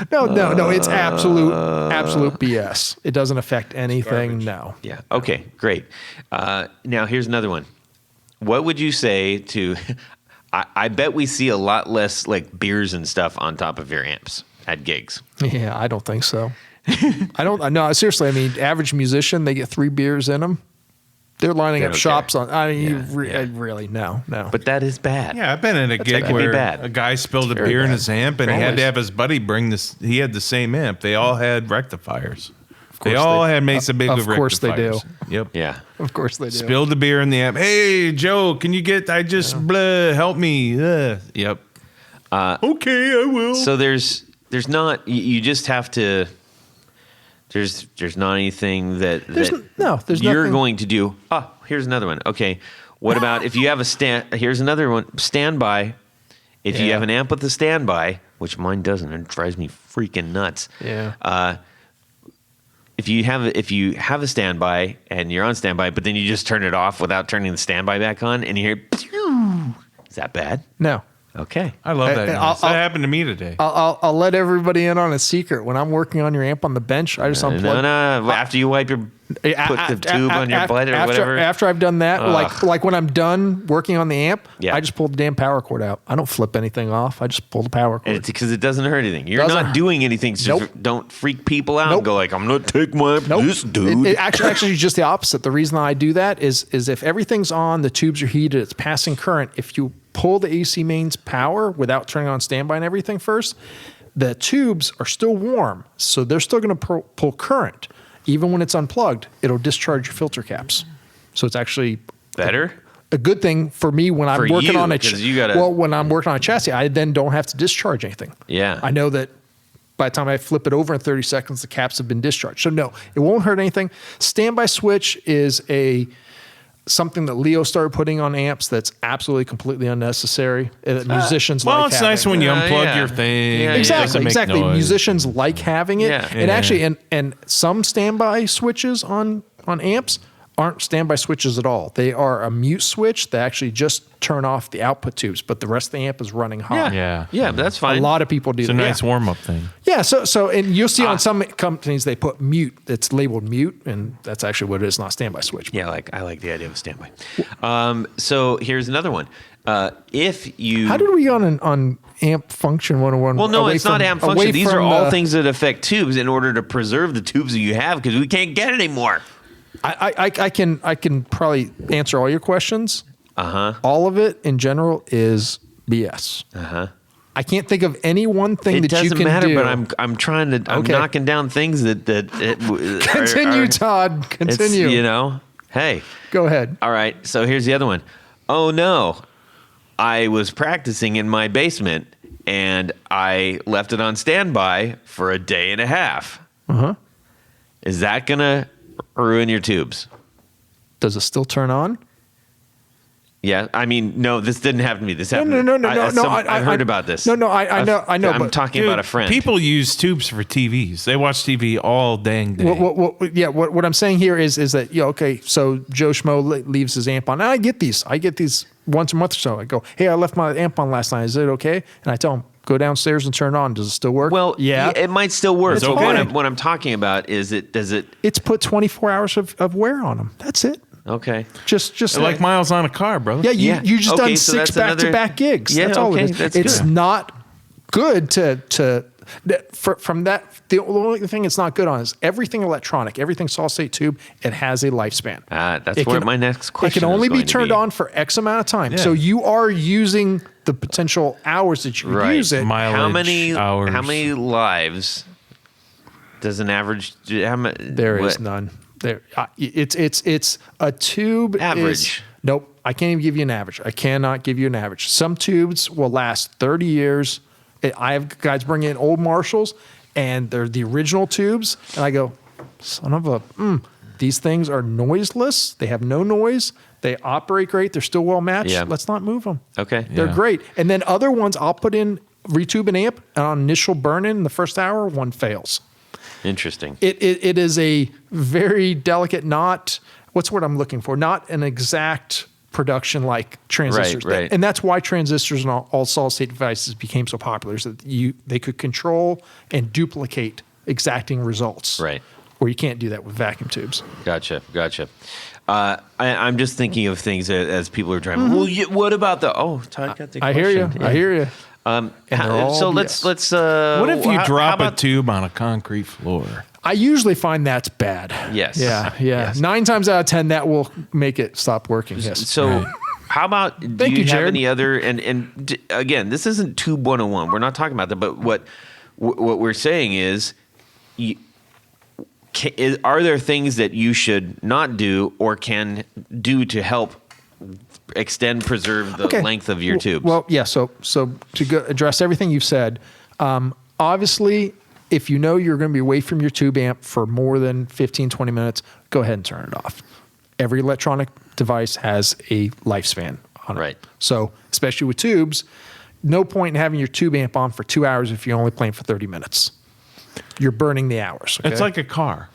no. It's absolute BS. It doesn't affect anything. No. Yeah. Okay. Great. Now here's another one. What would you say to? I bet we see a lot less like beers and stuff on top of your amps at gigs. Yeah, I don't think so. No, seriously. I mean, average musician, they get 3 beers in them. They're lining They up don't shops care. on. I mean, Yeah. really, no. But that is bad. Yeah, I've been at a gig that could be where bad. a guy spilled a Very beer in bad. his amp, and he had to have his buddy bring this. He had the same amp. They all had rectifiers. They all had Mesa Big with rectifiers. Of course they do. Yep. Yeah. Of course they do. Spilled the beer in the amp. Hey, Joe, can you get? I just help me. Yep. Okay, I will. So there's not. You just have to. There's not anything that There's you're nothing. going to do. Oh, here's another one. Okay, what about if you have a stand? Here's another one. Standby. If you Yeah. have an amp with a standby, which mine doesn't, it drives me freaking nuts. Yeah. if you have a standby and you're on standby, but then you just turn it off without turning the standby back on, and you hear, pew, is that bad? No. Okay. I love that. I'll- That happened to me today. I'll let everybody in on a secret. When I'm working on your amp on the bench, I just unplug. No. After you wipe your put the tube on your butt or whatever. After I've done that, like when I'm done working on the amp, Yeah. I just pull the damn power cord out. I don't flip anything off. I just pull the power cord. It's because it doesn't hurt anything. You're Doesn't not hurt. doing anything. So Nope. don't freak people out Nope. and go like, I'm not taking my this dude. It actually just the opposite. The reason I do that is if everything's on, the tubes are heated, it's passing current. If you pull the AC mains power without turning on standby and everything first, the tubes are still warm, so they're still going to pull current. Even when it's unplugged, it'll discharge your filter caps. So it's actually Better? a good thing for me when I'm For working you, on a 'cause you gotta- when I'm working on a chassis, I then don't have to discharge anything. Yeah. I know that by the time I flip it over in 30 seconds, the caps have been discharged. So no, it won't hurt anything. Standby switch is something that Leo started putting on amps that's absolutely completely unnecessary. Musicians Well, like it's having. nice when you unplug yeah. your thing. Yeah, It doesn't Exactly, make exactly. noise. Musicians like having it, Yeah. and actually, and some standby switches on amps aren't standby switches at all. They are a mute switch that actually just turn off the output tubes, but the rest of the amp is running hot. Yeah. Yeah, that's fine. A lot of people do It's a that. nice warm-up thing. Yeah, so and you'll see on some companies they put mute. It's labeled mute, and that's actually what it is, not standby switch. Yeah, I like the idea of a standby. So here's another one. If you How did we on amp function 101? well, no, away it's not from- amp away function. These are from all the- things that affect tubes in order to preserve the tubes that you have because we can't get anymore. I can probably answer all your questions. Uh-huh. All of it in general is BS. I can't think of any one thing It that you doesn't can matter, do. but I'm trying to I'm Okay. knocking down things that Continue, Todd. It's, Continue. you know, hey. Go ahead. All right, so here's the other one. Oh no, I was practicing in my basement and I left it on standby for a day and a half. Is that gonna ruin your tubes? Does it still turn on? Yeah, I mean, no, this didn't happen to me. This happened. No. I heard about this. No, I know. I'm but talking Dude, about a friend. People use tubes for TVs. They watch TV all dang day. what I'm saying here is that okay. So Joe Schmo leaves his amp on. And I get these once a month or so. I go, hey, I left my amp on last night. Is it okay? And I tell him, go downstairs and turn it on. Does it still work? well, yeah, it might still work. It's But fine. what I'm talking about is does it? it's put 24 hours of wear on them. That's it. Okay. Just like miles on a car, brother. yeah, Yeah. you just Okay, done so 6 that's another- back-to-back gigs. Yeah, That's all okay, it is. that's It's good. not good from that. The only thing it's not good on is everything electronic, everything solid state tube. It has a lifespan. That's It where can- my next question It can only is be going to turned be. on for X amount of time. Yeah. So you are using the potential hours that you Right. use it. Mileage, How many hours. How many lives does an average? There is none. There, it's a tube. Average. Nope. I can't even give you an average. I cannot give you an average. Some tubes will last 30 years. I have guys bring in old Marshalls, and they're the original tubes, and I go, son of a, these things are noiseless. They have no noise. They operate great. They're still well matched. Yeah. Let's not move them. Okay. They're Yeah. great. And then other ones, I'll put in retube an amp, and on initial burn-in the first hour, one fails. Interesting. It is a very delicate, not what's the word I'm looking for? Not an exact production like transistors. Right. And that's why transistors and all solid state devices became so popular, is that they could control and duplicate exacting results. Right. Where you can't do that with vacuum tubes. Gotcha. I'm just thinking of things as people are driving. Well, what about the? Oh, Todd got the question. I hear you. Yeah. I hear you. they're all So BS. let's. What if you how drop a about- tube on a concrete floor? I usually find that's bad. Yes. Yeah. Yes. 9 times out of 10, that will make it stop working. Yes. So, how about? Do Thank you you, have Jared. any other? And again, this isn't Tube 101. We're not talking about that. But what we're saying is, are there things that you should not do or can do to help preserve the length of your tubes? Well, yeah. So to address everything you've said, obviously, if you know you're going to be away from your tube amp for more than 15, 20 minutes, go ahead and turn it off. Every electronic device has a lifespan on it. Right. So especially with tubes, no point in having your tube amp on for 2 hours if you're only playing for 30 minutes. You're burning the hours. Okay? It's like a car.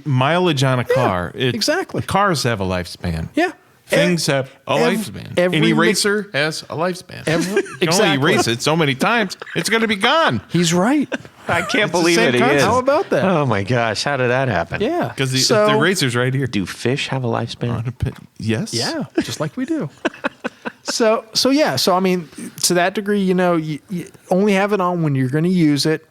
mileage on a car. exactly. Cars have a lifespan. Yeah. Things have a lifespan. An eraser has a lifespan. You can only erase it so many times, it's going to be gone. He's right. I can't It's the believe same it. He concept. is. How about that? Oh my gosh, how did that happen? Yeah. Because the eraser's right here. Do fish have a lifespan? Yes. Yeah, just like we do. So yeah. So I mean, to that degree, you only have it on when you're going to use it.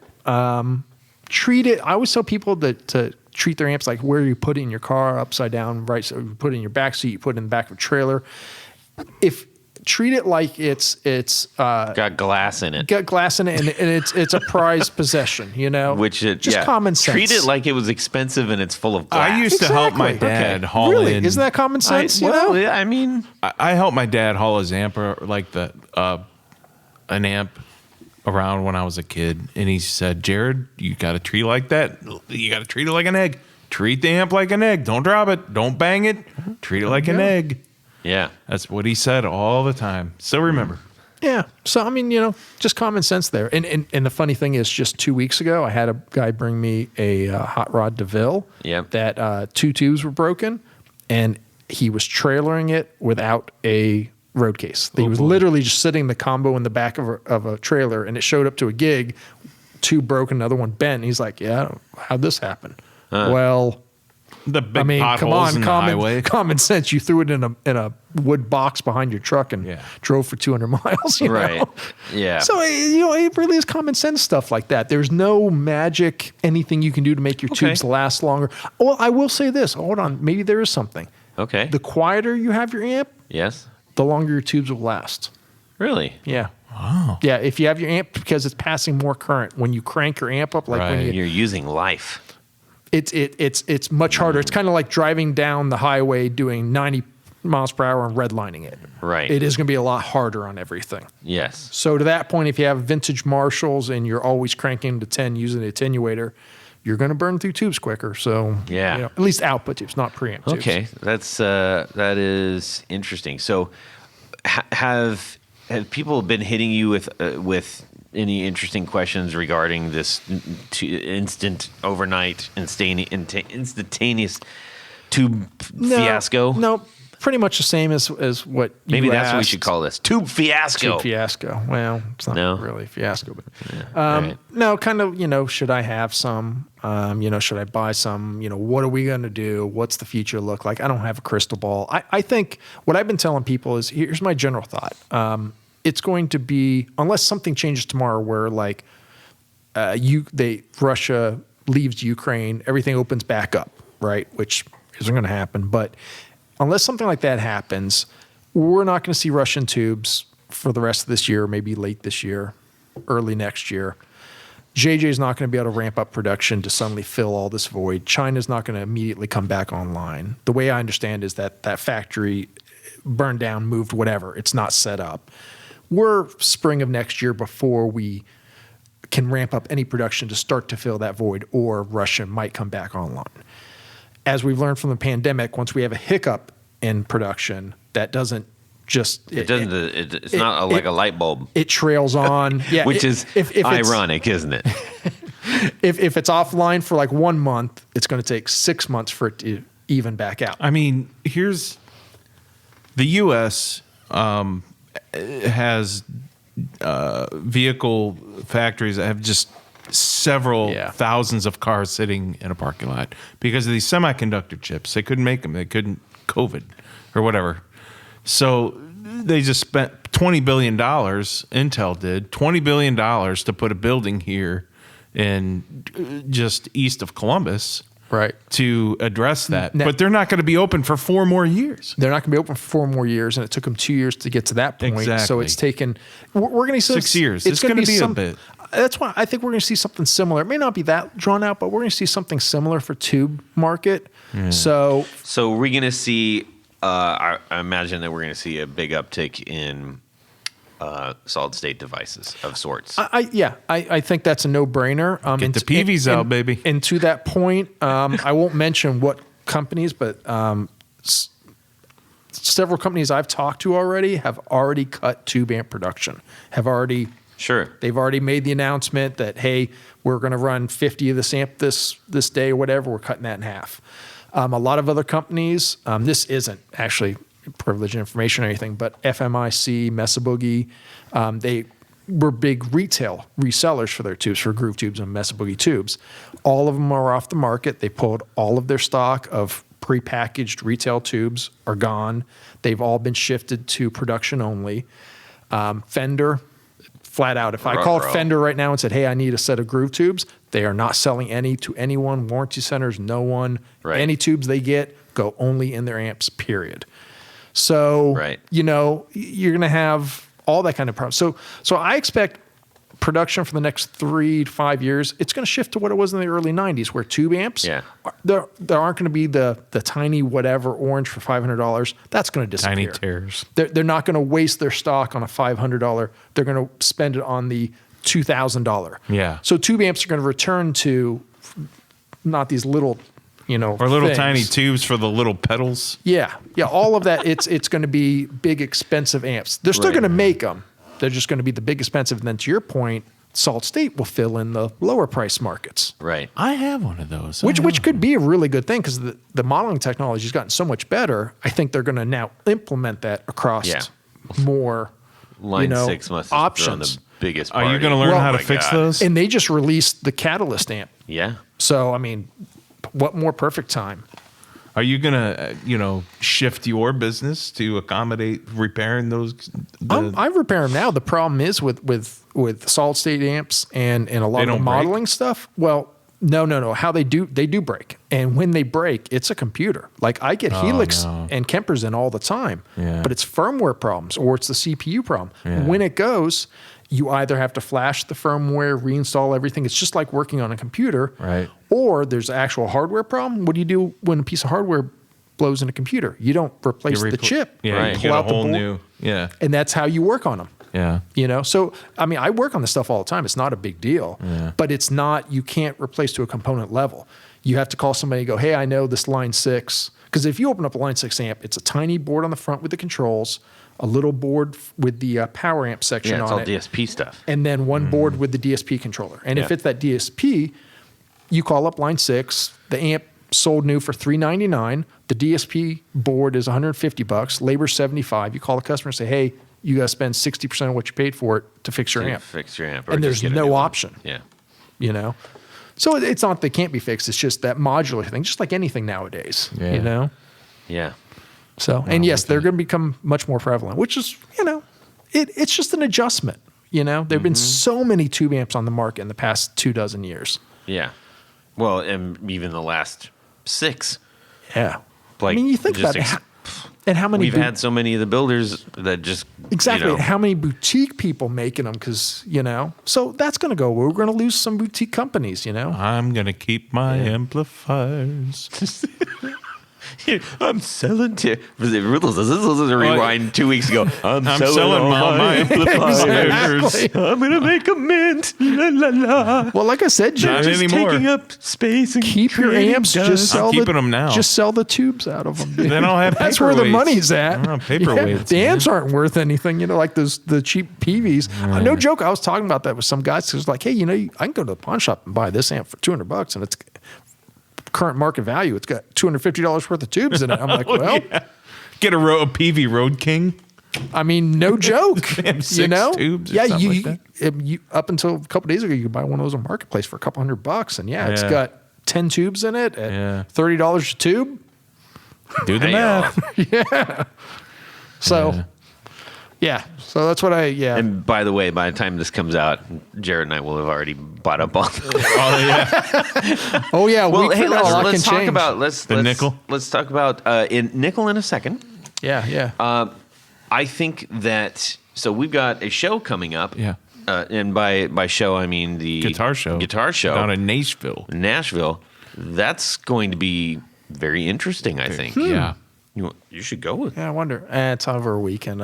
Treat it. I always tell people that to treat their amps like where you put it in your car, upside down, right? So you put it in your back seat, you put it in the back of a trailer. Treat it like it's Got glass in it. got glass in it, and it's a prized possession. Just common sense. Treat it like it was expensive and it's full of glass. I used to help my dad haul really? in. Isn't that common sense? I mean, I helped my dad haul his amp, like an amp, around when I was a kid, and he said, "Jared, you got to treat it like that. You got to treat it like an egg. Treat the amp like an egg. Don't drop it. Don't bang it. Treat it like an egg." yeah. That's what he said all the time. So remember. Yeah. So I mean, just common sense there. And the funny thing is, just 2 weeks ago, I had a guy bring me a hot rod DeVille. Yep. That 2 tubes were broken, and he was trailering it without a road case. He was literally just sitting the combo in the back of a trailer, and it showed up to a gig, 2 broken, another one bent. And he's like, "Yeah, how'd this happen?" Well, The big come potholes on, in the highway. common sense. You threw it in a wood box behind your truck and drove for 200 miles. You Right. know? Yeah. So it really is common sense stuff like that. There's no magic, anything you can do to make your tubes last longer. Well, I will say this. Hold on, maybe there is something. Okay. The quieter you have your amp, yes. the longer your tubes will last. Really? Yeah. Wow. Yeah. If you have your amp, because it's passing more current when you crank your amp up, like when You're using life. it's much harder. It's kind of like driving down the highway doing 90 miles per hour and redlining it. Right. It is going to be a lot harder on everything. Yes. So to that point, if you have vintage Marshalls and you're always cranking to 10 using the attenuator, you're going to burn through tubes quicker. So Yeah. at least output tubes, not preamp tubes. Okay, that is interesting. So, have people been hitting you with any interesting questions regarding this instant, overnight, instantaneous tube fiasco? No, pretty much the same as what Maybe you that's what we asked. should call this. Tube fiasco. Tube fiasco. Well, it's not really a fiasco, but right. no, kind of. Should I have some? Should I buy some? What are we going to do? What's the future look like? I don't have a crystal ball. I think what I've been telling people is here's my general thought. It's going to be, unless something changes tomorrow, where like Russia leaves Ukraine, everything opens back up, right? Which isn't going to happen, but. Unless something like that happens, we're not going to see Russian tubes for the rest of this year, maybe late this year, early next year. JJ is not going to be able to ramp up production to suddenly fill all this void. China's not going to immediately come back online. The way I understand is that factory burned down, moved, whatever. It's not set up. We're spring of next year before we can ramp up any production to start to fill that void, or Russia might come back online. As we've learned from the pandemic, once we have a hiccup in production, that doesn't just it's not like a light bulb. It trails on, yeah, which is ironic, isn't it? If it's offline for like 1 month, it's going to take 6 months for it to even back out. I mean, here's the U.S. Has vehicle factories that have just several thousands of cars sitting in a parking lot because of these semiconductor chips. They couldn't make them. They couldn't, COVID or whatever. So they just spent $20 billion, Intel did, $20 billion to put a building here in just east of Columbus. Right. To address that. But they're not going to be open for 4 more years. They're not going to be open for 4 more years, and it took them 2 years to get to that point. Exactly. So it's taken, we're going to see 6 years. It's going to be a bit. That's why I think we're going to see something similar. It may not be that drawn out, but we're going to see something similar for tube market. Yeah. So we're going to see, I imagine that we're going to see a big uptick in solid state devices of sorts. I think that's a no-brainer. Get the PVs out, baby. And to that point, I won't mention what companies, but several companies I've talked to already have already cut tube amp production, have already Sure. They've already made the announcement that, hey, we're going to run 50 of this amp this day or whatever. We're cutting that in half. A lot of other companies, this isn't actually privileged information or anything, but FMIC, Mesa Boogie, they were big retail resellers for their tubes, for Groove tubes and Mesa Boogie tubes. All of them are off the market. They pulled all of their stock of prepackaged retail tubes are gone. They've all been shifted to production only. Fender, flat out, if I called Fender right now and said, hey, I need a set of Groove tubes, they are not selling any to anyone, warranty centers, no one. Right. Any tubes they get go only in their amps, period. So, you know, you're going to have all that kind of problem. So I expect production for the next 3 to 5 years, it's going to shift to what it was in the early 90s, where tube amps, there aren't going to be the tiny whatever orange for $500. That's going to disappear. Tiny tears. They're not going to waste their stock on a $500. They're going to spend it on the $2,000. Yeah. So tube amps are going to return to not these little, you know, or little things. tiny tubes for the little pedals. Yeah, all of that. It's going to be big, expensive amps. They're still going to make them. They're just going to be the big, expensive. And then to your point, solid state will fill in the lower price markets. Right. I have one of those. Which could be a really good thing because the modeling technology has gotten so much better. I think they're going to now implement that across more Line 6 must have options. thrown the biggest party. Are you going to learn how to fix those? And they just released the Catalyst amp. Yeah. So, I mean, what more perfect time? Are you going to, shift your business to accommodate repairing those? I repair them now. The problem is with solid state amps and a lot of the modeling stuff. Well, no. How they do break. And when they break, it's a computer. Like I get Helix and Kempers in all the time, but it's firmware problems or it's the CPU problem. Yeah. When it goes, you either have to flash the firmware, reinstall everything. It's just like working on a computer. Right. Or there's an actual hardware problem. What do you do when a piece of hardware blows in a computer? You don't replace the chip. Yeah, you you pull get out a whole the board, new. Yeah. and that's how you work on them. Yeah. So, I mean, I work on this stuff all the time. It's not a big deal, but it's not, you can't replace to a component level. You have to call somebody and go, hey, I know this line 6. Because if you open up a line 6 amp, it's a tiny board on the front with the controls, a little board with the power amp section Yeah, it's on all it. DSP stuff. And then one board with the DSP controller. And if it's that DSP, you call up line 6, the amp sold new for $399. The DSP board is $150, labor $75. You call the customer and say, hey, you got to spend 60% of what you paid for it to fix your amp. Fix your amp. Or And just there's get a no new one. option. Yeah. So it's not they can't be fixed. It's just that modular thing, just like anything nowadays. Yeah. Yeah. So, and yes, they're going to become much more prevalent, which is, it's just an adjustment. There've been so many tube amps on the market in the past 24 years. Yeah. Well, and even the last 6. Yeah. Like, I mean, you think just about it. And how many we've had so many of the builders that just exactly how many boutique people making them because so that's going to go. We're going to lose some boutique companies. I'm going to keep my amplifiers. I'm selling to Riddles. This was a rewind 2 weeks ago. I'm selling all my amplifiers. Exactly. I'm gonna make a mint. La, la, la. Well, like I said, Not just anymore. Taking up space and keep your creating amps. dust. Just sell I'm keeping them now. Just sell the tubes out of them. Dude. Then I'll have That's where the paperweights. money's at. Oh, paperweights, The man. amps aren't worth anything. Like the cheap PVs. No joke. I was talking about that with some guys. It was like, hey, I can go to the pawn shop and buy this amp for $200, and it's current market value. It's got $250 worth of tubes in it. I'm like, Get a PV Road King. I mean, no joke. Six tubes or Yeah, something like you up until a couple days ago, you could buy one of those on Marketplace for a couple $100, and it's got 10 tubes in it at $30 a tube. Do the Hey, math. So, so that's what And by the way, by the time this comes out, Jared and I will have already bought up on. Oh yeah. Oh yeah. Well, we hey, can- a lot let's can talk change. about nickel. Let's talk about nickel in a second. Yeah. I think that we've got a show coming up. Yeah. And by show I mean the Guitar show. down in Nashville. That's going to be very interesting. I think. Yeah. You should go with. Yeah, I wonder. It's over a weekend.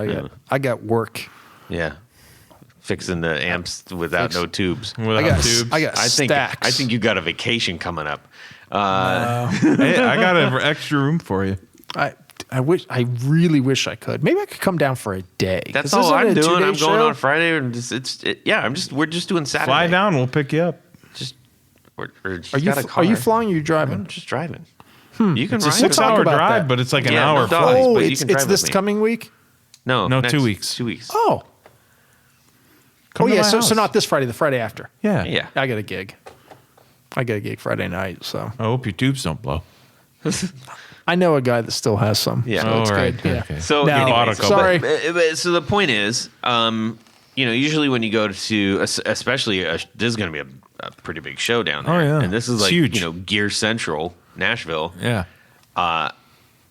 I got work. Yeah. Fixing the amps without no tubes. Without I got tubes. I got I stacks. think you got a vacation coming up. Hey, I got an extra room for you. I really wish I could. Maybe I could come down for a day. That's 'Cause all isn't I'm it a doing. 2-day I'm going show? on Friday, and we're just doing Saturday. Fly down, we'll pick you up. Are you flying or are you driving? I'm just driving. You can It's a ride. 6-hour about drive, that. but it's like an Yeah, hour no flight. dogs. Oh, but you it's can drive this with me. coming week? No, 2 weeks. 2 weeks. Oh. Come Oh, to yeah. my So house. not this Friday, the Friday after. Yeah. Yeah. I got a gig. Friday night, so. I hope your tubes don't blow. I know a guy that still has some. Yeah. So it's All right. good. Yeah. Okay. So Now, anyway, sorry. So the point is, usually when you go to, especially this is going to be a pretty big show down there. Oh, yeah. And this is It's like huge. Gear Central, Nashville. Yeah.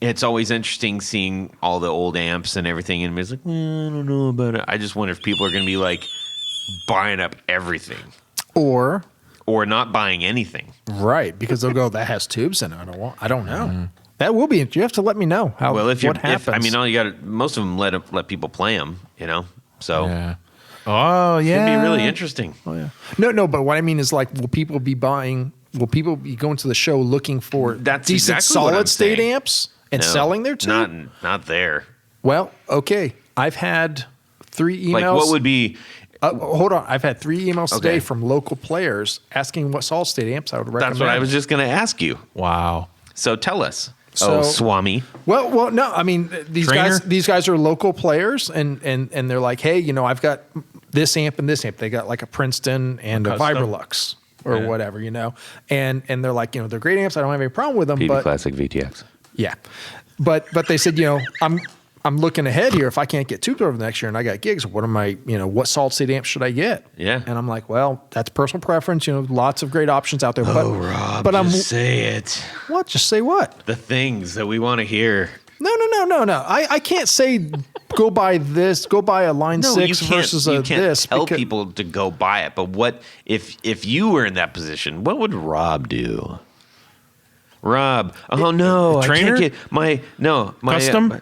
It's always interesting seeing all the old amps and everything, and it's like, I don't know about it. I just wonder if people are going to be like buying up everything Or, not buying anything. right, because they'll go, that has tubes in it. I don't know. That will be, you have to let me know how, Well, what happens. all you got, most of them let people play them, So Yeah. Oh, yeah. it'd be really interesting. Oh, yeah. No, but what I mean is like, will people be going to the show looking for That's decent exactly what I'm solid state saying. amps and No, selling their tube? Not there. Well, okay. I've had 3 emails. Like what would be? Hold on. I've had 3 emails today Okay. from local players asking what solid state amps I would recommend. That's what I was just going to ask you. Wow. So tell us. So- Swami. Well, no. I mean, Trainer? these guys are local players, and they're like, hey, I've got this amp and this amp. They got like a Princeton and a Custom? Vibrolux or whatever, and they're like, they're great amps. I don't have any problem with them, but Classic VTX. yeah, but they said, I'm looking ahead here. If I can't get tubes over the next year and I got gigs, what solid state amp should I get? Yeah. And I'm like, well, that's personal preference. Lots of great options out there. Rob, but I'm say it. what? Just say what? The things that we want to hear. No. I can't say go buy this. Go buy a Line 6 versus you a can't this. tell because- people to go buy it. But what if you were in that position? What would Rob do? Rob, oh no, I trainer? can't get my Custom?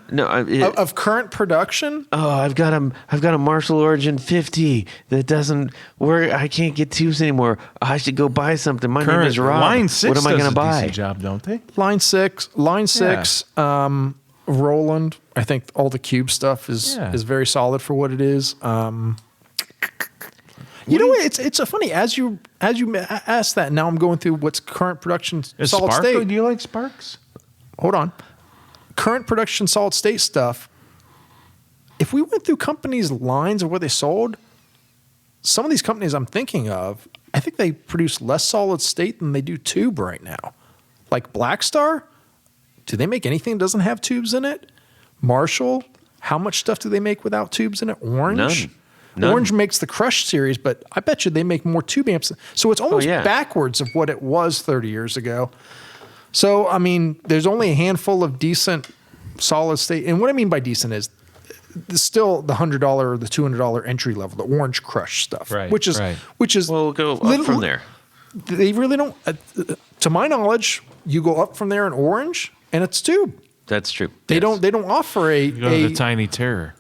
of current production. I've got a Marshall Origin 50 that doesn't work. I can't get tubes anymore. I should go buy something. My name is Rob. Line 6 what am I does going to a buy? decent job, don't they? Line 6. Roland. I think all the cube stuff is very solid for what it is. It's a funny as you ask that. Now I'm going through what's current production Is solid Spark, state. do you like Sparks? Hold on, current production solid state stuff. If we went through companies' lines of what they sold, some of these companies I'm thinking of, I think they produce less solid state than they do tube right now. Like Blackstar, do they make anything that doesn't have tubes in it? Marshall, how much stuff do they make without tubes in it? Orange? None. Orange makes the Crush series, but I bet you they make more tube amps. So it's almost backwards of what it was 30 years ago. So, I mean, there's only a handful of decent solid state. And what I mean by decent is still the $100 or the $200 entry level, the Orange Crush stuff, Right, which is We'll go up from there. They really don't. To my knowledge, you go up from there in Orange, and it's tube. That's true. They don't offer You go to the Tiny Terror.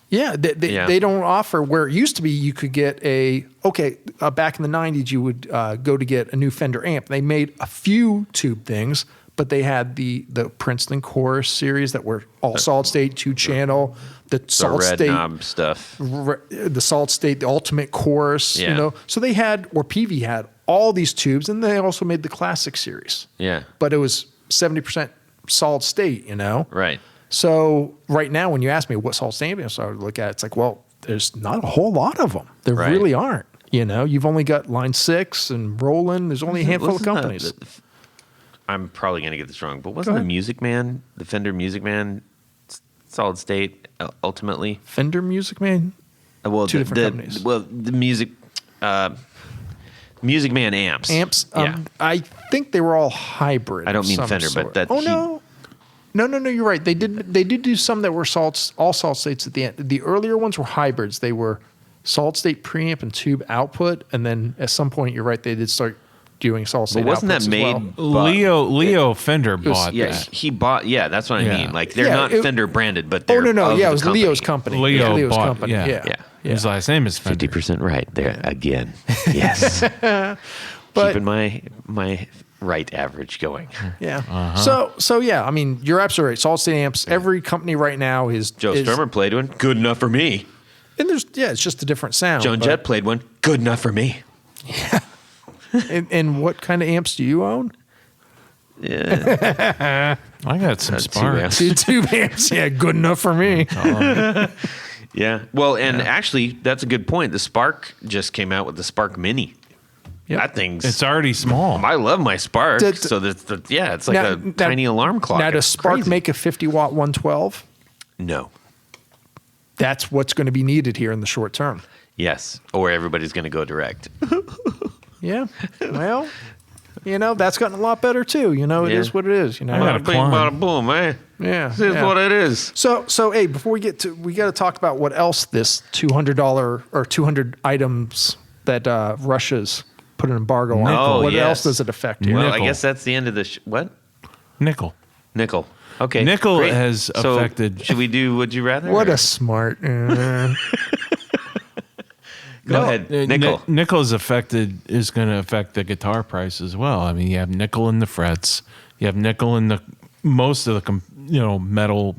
They don't offer where it used to be. You could get back in the 90s, you would go to get a new Fender amp. They made a few tube things, but they had the Princeton Chorus series that were all solid state, 2-channel, the solid red state knob stuff. the solid state, the Ultimate Chorus. Yeah. So they had, or PV had, all these tubes, and they also made the Classic series. Yeah. But it was 70% solid state. Right. So right now, when you ask me what solid state amps I would look at, it's like, well, there's not a whole lot of them. There Right. really aren't. You've only got Line 6 and Roland. There's only a handful of companies. I'm probably going to get this wrong, but wasn't the Fender Music Man solid state ultimately? Fender Music Man? Well, Two different companies. Well, the Music Man amps. Yeah. I think they were all hybrid. I don't of mean some Fender, sort. but that. No, you're right. They did do some that were all solid states at the end. The earlier ones were hybrids. They were solid state preamp and tube output, and then at some point, you're right, they did start doing solid state. But wasn't that outputs as made? well. Leo Fender bought Yeah, that. he bought. Yeah, that's what I Yeah. mean. Like they're Yeah, not Fender branded, but they're. Oh no, of yeah, the it was company. Leo's company. Leo Leo's bought- company. yeah. Yeah. His last name is Fender. 50% right there again. Yes. But- Keeping my right average going. Yeah. So yeah, I mean, you're absolutely right. Solid state amps. Every company right now is Joe Strummer played one. Good enough for me. and it's just a different sound. John but- Jett played one. Good enough for me. And what kind of amps do you own? Yeah. I got some Two Sparks. amps. Two amps. Yeah, good enough for me. Yeah. Well, and actually, that's a good point. The Spark just came out with the Spark Mini. Yep. That thing's. It's already small. I love my Spark. Did- So it's like a tiny alarm clock. Now, does It's Spark crazy. make a 50-watt 112? No. That's what's going to be needed here in the short term. Yes. Or everybody's going to go direct. Yeah. Well, that's gotten a lot better too. It Yeah. is what it is. I got Bada a bing, climb. bada boom, eh? Yeah. This is yeah. what it is. So hey, before we get to, we got to talk about what else this $200 or 200 items that Russia's put an embargo on. Oh, What yes. else does it affect here? Well, I Nickel. guess that's the end of the what? Nickel. Nickel. Okay. Nickel great. has So, affected- Should we do Would You Rather? What or- a smart. Go ahead. Nickel. Nickel is going to affect the guitar price as well. I mean, you have nickel in the frets. You have nickel in the most of the metal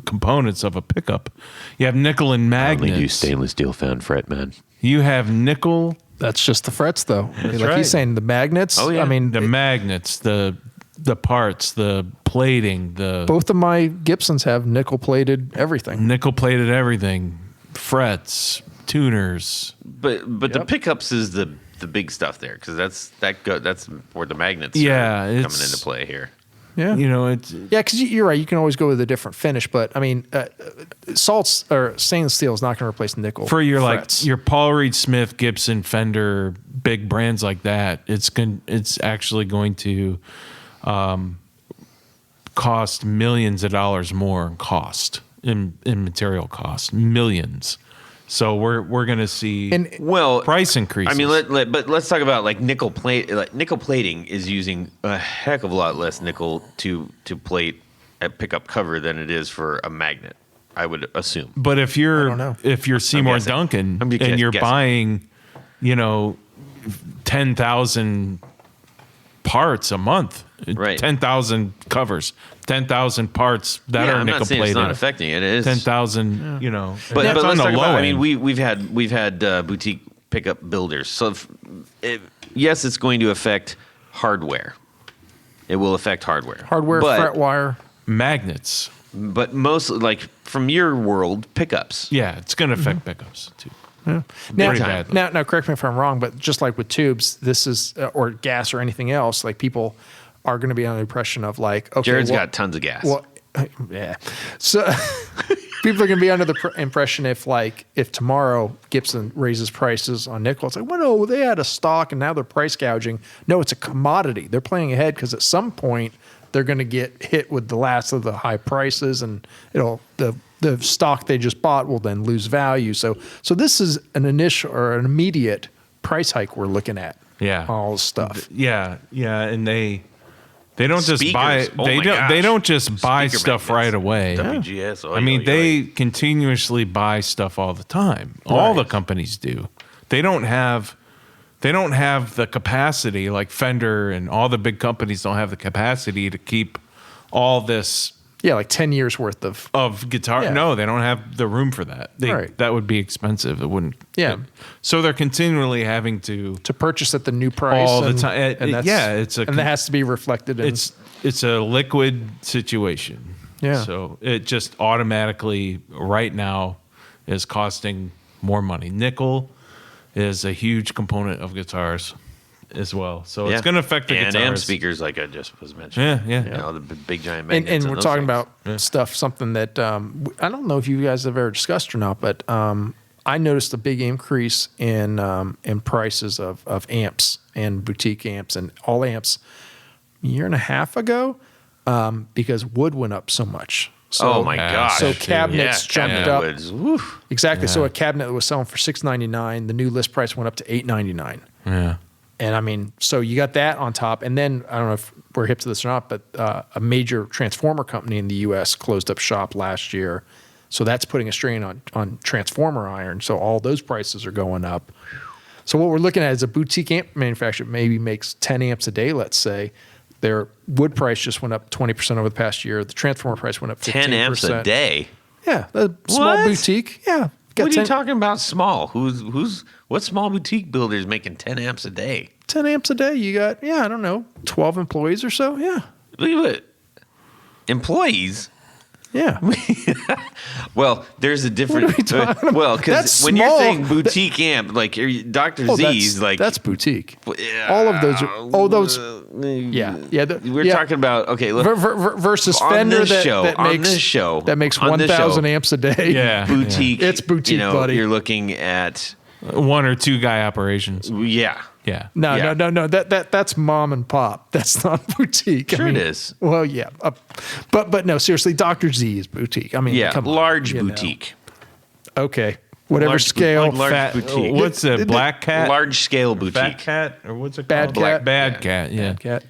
components of a pickup. You have nickel in magnets. stainless steel found fret, man. You have nickel. That's just the frets, though. Like right. he's saying, the magnets. Oh, yeah. I mean, The magnets, the parts, the plating, the both of my Gibsons have nickel plated everything. nickel plated everything, frets, tuners. But the pickups is the big stuff there because that's where the magnets Yeah, are coming it's- into play here. Yeah. It's Yeah, because you're right. You can always go with a different finish, but I mean, salts or stainless steel is not going to replace nickel for your frets. like your Paul Reed Smith, Gibson, Fender, big brands like that. It's actually going to cost millions of dollars more in material cost, millions. So we're going to see Well, price increases. I mean, but let's talk about like nickel plate. Like nickel plating is using a heck of a lot less nickel to plate a pickup cover than it is for a magnet. I would assume. But if don't know. you're Seymour guessing. Duncan I'm just and you're guessing. buying, 10,000 parts a month, Right. 10,000 covers, 10,000 parts that Yeah, are I'm nickel not saying it's plated. not affecting it. It is 10,000, But that's let's on the talk low about. I end. mean, we've had boutique pickup builders. So yes, it's going to affect hardware. It will affect hardware. Hardware, but, fret wire. Magnets. but most like from your world, pickups. Yeah, it's going to affect pickups too. Now, Pretty badly. now, correct me if I'm wrong, but just like with tubes, this is or gas or anything else, like people are going to be under the impression of like, okay, Jared's well, got tons of gas. Well, yeah. So people are going to be under the impression if tomorrow Gibson raises prices on nickel, it's like, well, no, they had a stock and now they're price gouging. No, it's a commodity. They're playing ahead because at some point they're going to get hit with the last of the high prices, and the stock they just bought will then lose value. So this is an initial or an immediate price hike we're looking at. Yeah. All this stuff. Yeah, and they don't just buy Speakers. Oh my gosh. they don't just buy Speaker stuff magnets. right away. WGS. I mean, they continuously buy stuff all the time. All the companies do. They don't have the capacity like Fender and all the big companies don't have the capacity to keep all this Yeah, like 10 years worth of guitar. Yeah. No, they don't have the room for that. Right. That would be expensive. It wouldn't. Yeah. So they're continually having to purchase at the new price all the and- time. and that's- Yeah, it's a and that has to be reflected in it's a liquid situation. Yeah. So it just automatically right now is costing more money. Nickel is a huge component of guitars as well. So it's going to affect the and guitars. amp speakers, like I just was mentioning. Yeah. You know, the big giant and magnets. we're those talking things. about stuff, something that I don't know if you guys have ever discussed or not, but I noticed a big increase in prices of amps and boutique amps and all amps a year and a half ago because wood went up so much. So, Oh my gosh! So dude. cabinets jumped cabinet up. woods. Woof. Exactly. So a cabinet that was selling for $699, the new list price went up to $899. Yeah. And I mean, so you got that on top. And then I don't know if we're hip to this or not, but a major transformer company in the U.S. closed up shop last year. So that's putting a strain on transformer iron. So all those prices are going up. So what we're looking at is a boutique amp manufacturer maybe makes 10 amps a day, let's say. Their wood price just went up 20% over the past year. The transformer price went up 15%. 10 amps a day? Yeah, a small What? boutique. Yeah. Got What are you talking about small? What small boutique builder is making 10 amps a day? 10 amps a day. You got, I don't know, 12 employees or so. Yeah. Look at it. Employees? Yeah. Well, there's a different. What are we talking about? Well, because That's when you're small. saying boutique amp, like Dr. Z's, like that's boutique. All of those are, those. Yeah. We're talking about versus on Fender this that, show, that on makes this show, that makes on this 1,000 show. amps a day. Yeah. boutique. It's boutique, buddy. You're looking at One or two guy operations. yeah. Yeah. No, Yeah. no. That's mom and pop. That's not boutique. Sure it is. Well, yeah, but no, seriously, Dr. Z is boutique. I mean, Yeah, come on, large you know. boutique. Okay, whatever Large- scale. like large Fat, boutique. what's a black cat? Large scale Fat boutique. cat? Or what's it Bad called? cat. Bad cat, yeah. Cat.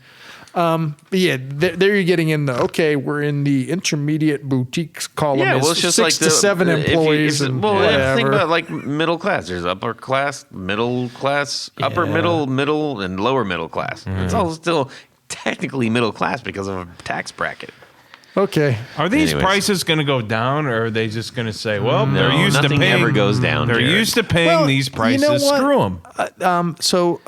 But yeah, there you're getting in the we're in the intermediate boutiques column. Yeah, It's well, it's just 6 like to 7 if you- employees if- and well, whatever. think about like middle class. There's upper class, middle class, upper Yeah. middle, and lower middle class. It's all still technically middle class because of a tax bracket. Okay, Are these Anyways. prices going to go down, or are they just going to say, well, they're used to nothing paying ever goes down, They're Jared. used to paying Well, these you prices. know what? Screw them. So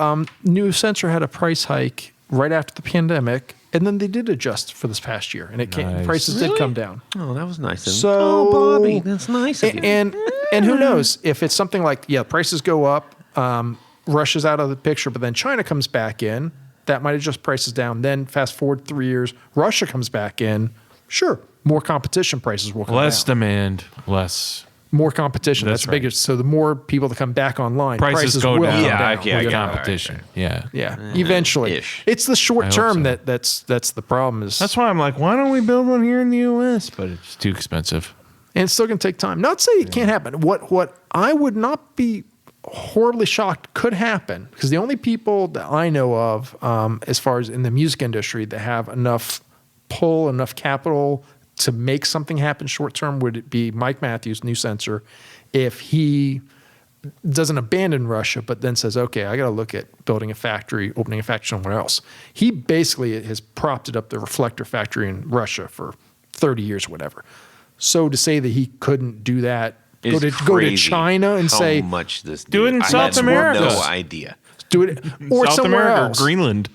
New Sensor had a price hike right after the pandemic, and then they did adjust for this past year, and Nice. prices did come down. Oh, that was nice. So- Bobby, that's nice. Of you. And who knows if it's something like prices go up, Russia's out of the picture, but then China comes back in, that might adjust prices down. Then fast forward 3 years, Russia comes back in, sure, more competition, prices will come Less down. demand, less More competition. That's That's right. bigger. So the more people that come back online, prices go will down. come Yeah, down. okay, I with got it. competition. Yeah. Yeah, eventually. ish. It's the short I hope term so. that's the problem. That's why I'm like, why don't we build one here in the U.S.? But it's too expensive. And it's still going to take time. Not to say it can't happen. What I would not be horribly shocked could happen, because the only people that I know of, as far as in the music industry, that have enough pull, enough capital to make something happen short term, would it be Mike Matthews, New Sensor, if he doesn't abandon Russia, but then says, okay, I got to look at building a factory, opening a factory somewhere else. He basically has propped up the reflector factory in Russia for 30 years, whatever. So to say that he couldn't do that, go to Crazy China and how say, much this Do it in I South had America. No idea. do it, or South somewhere America else. or Greenland.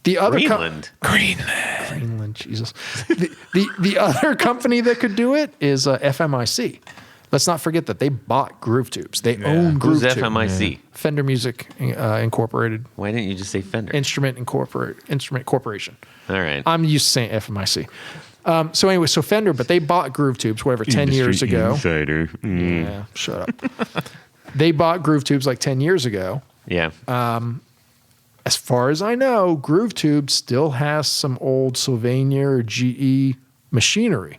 The other Greenland. Greenland, Jesus. The other company that could do it is FMIC. Let's not forget that they bought Groove Tubes. They own Who's Groove Tube. FMIC? Fender Music Incorporated, Why didn't you just say Fender? Instrument Corporation. All right. I'm used to saying FMIC. So anyway, so Fender, but they bought Groove Tubes, whatever, 10 years ago. Insider. Yeah, shut up. They bought Groove Tubes like 10 years ago. Yeah. As far as I know, Groove Tube still has some old Sylvania or GE machinery.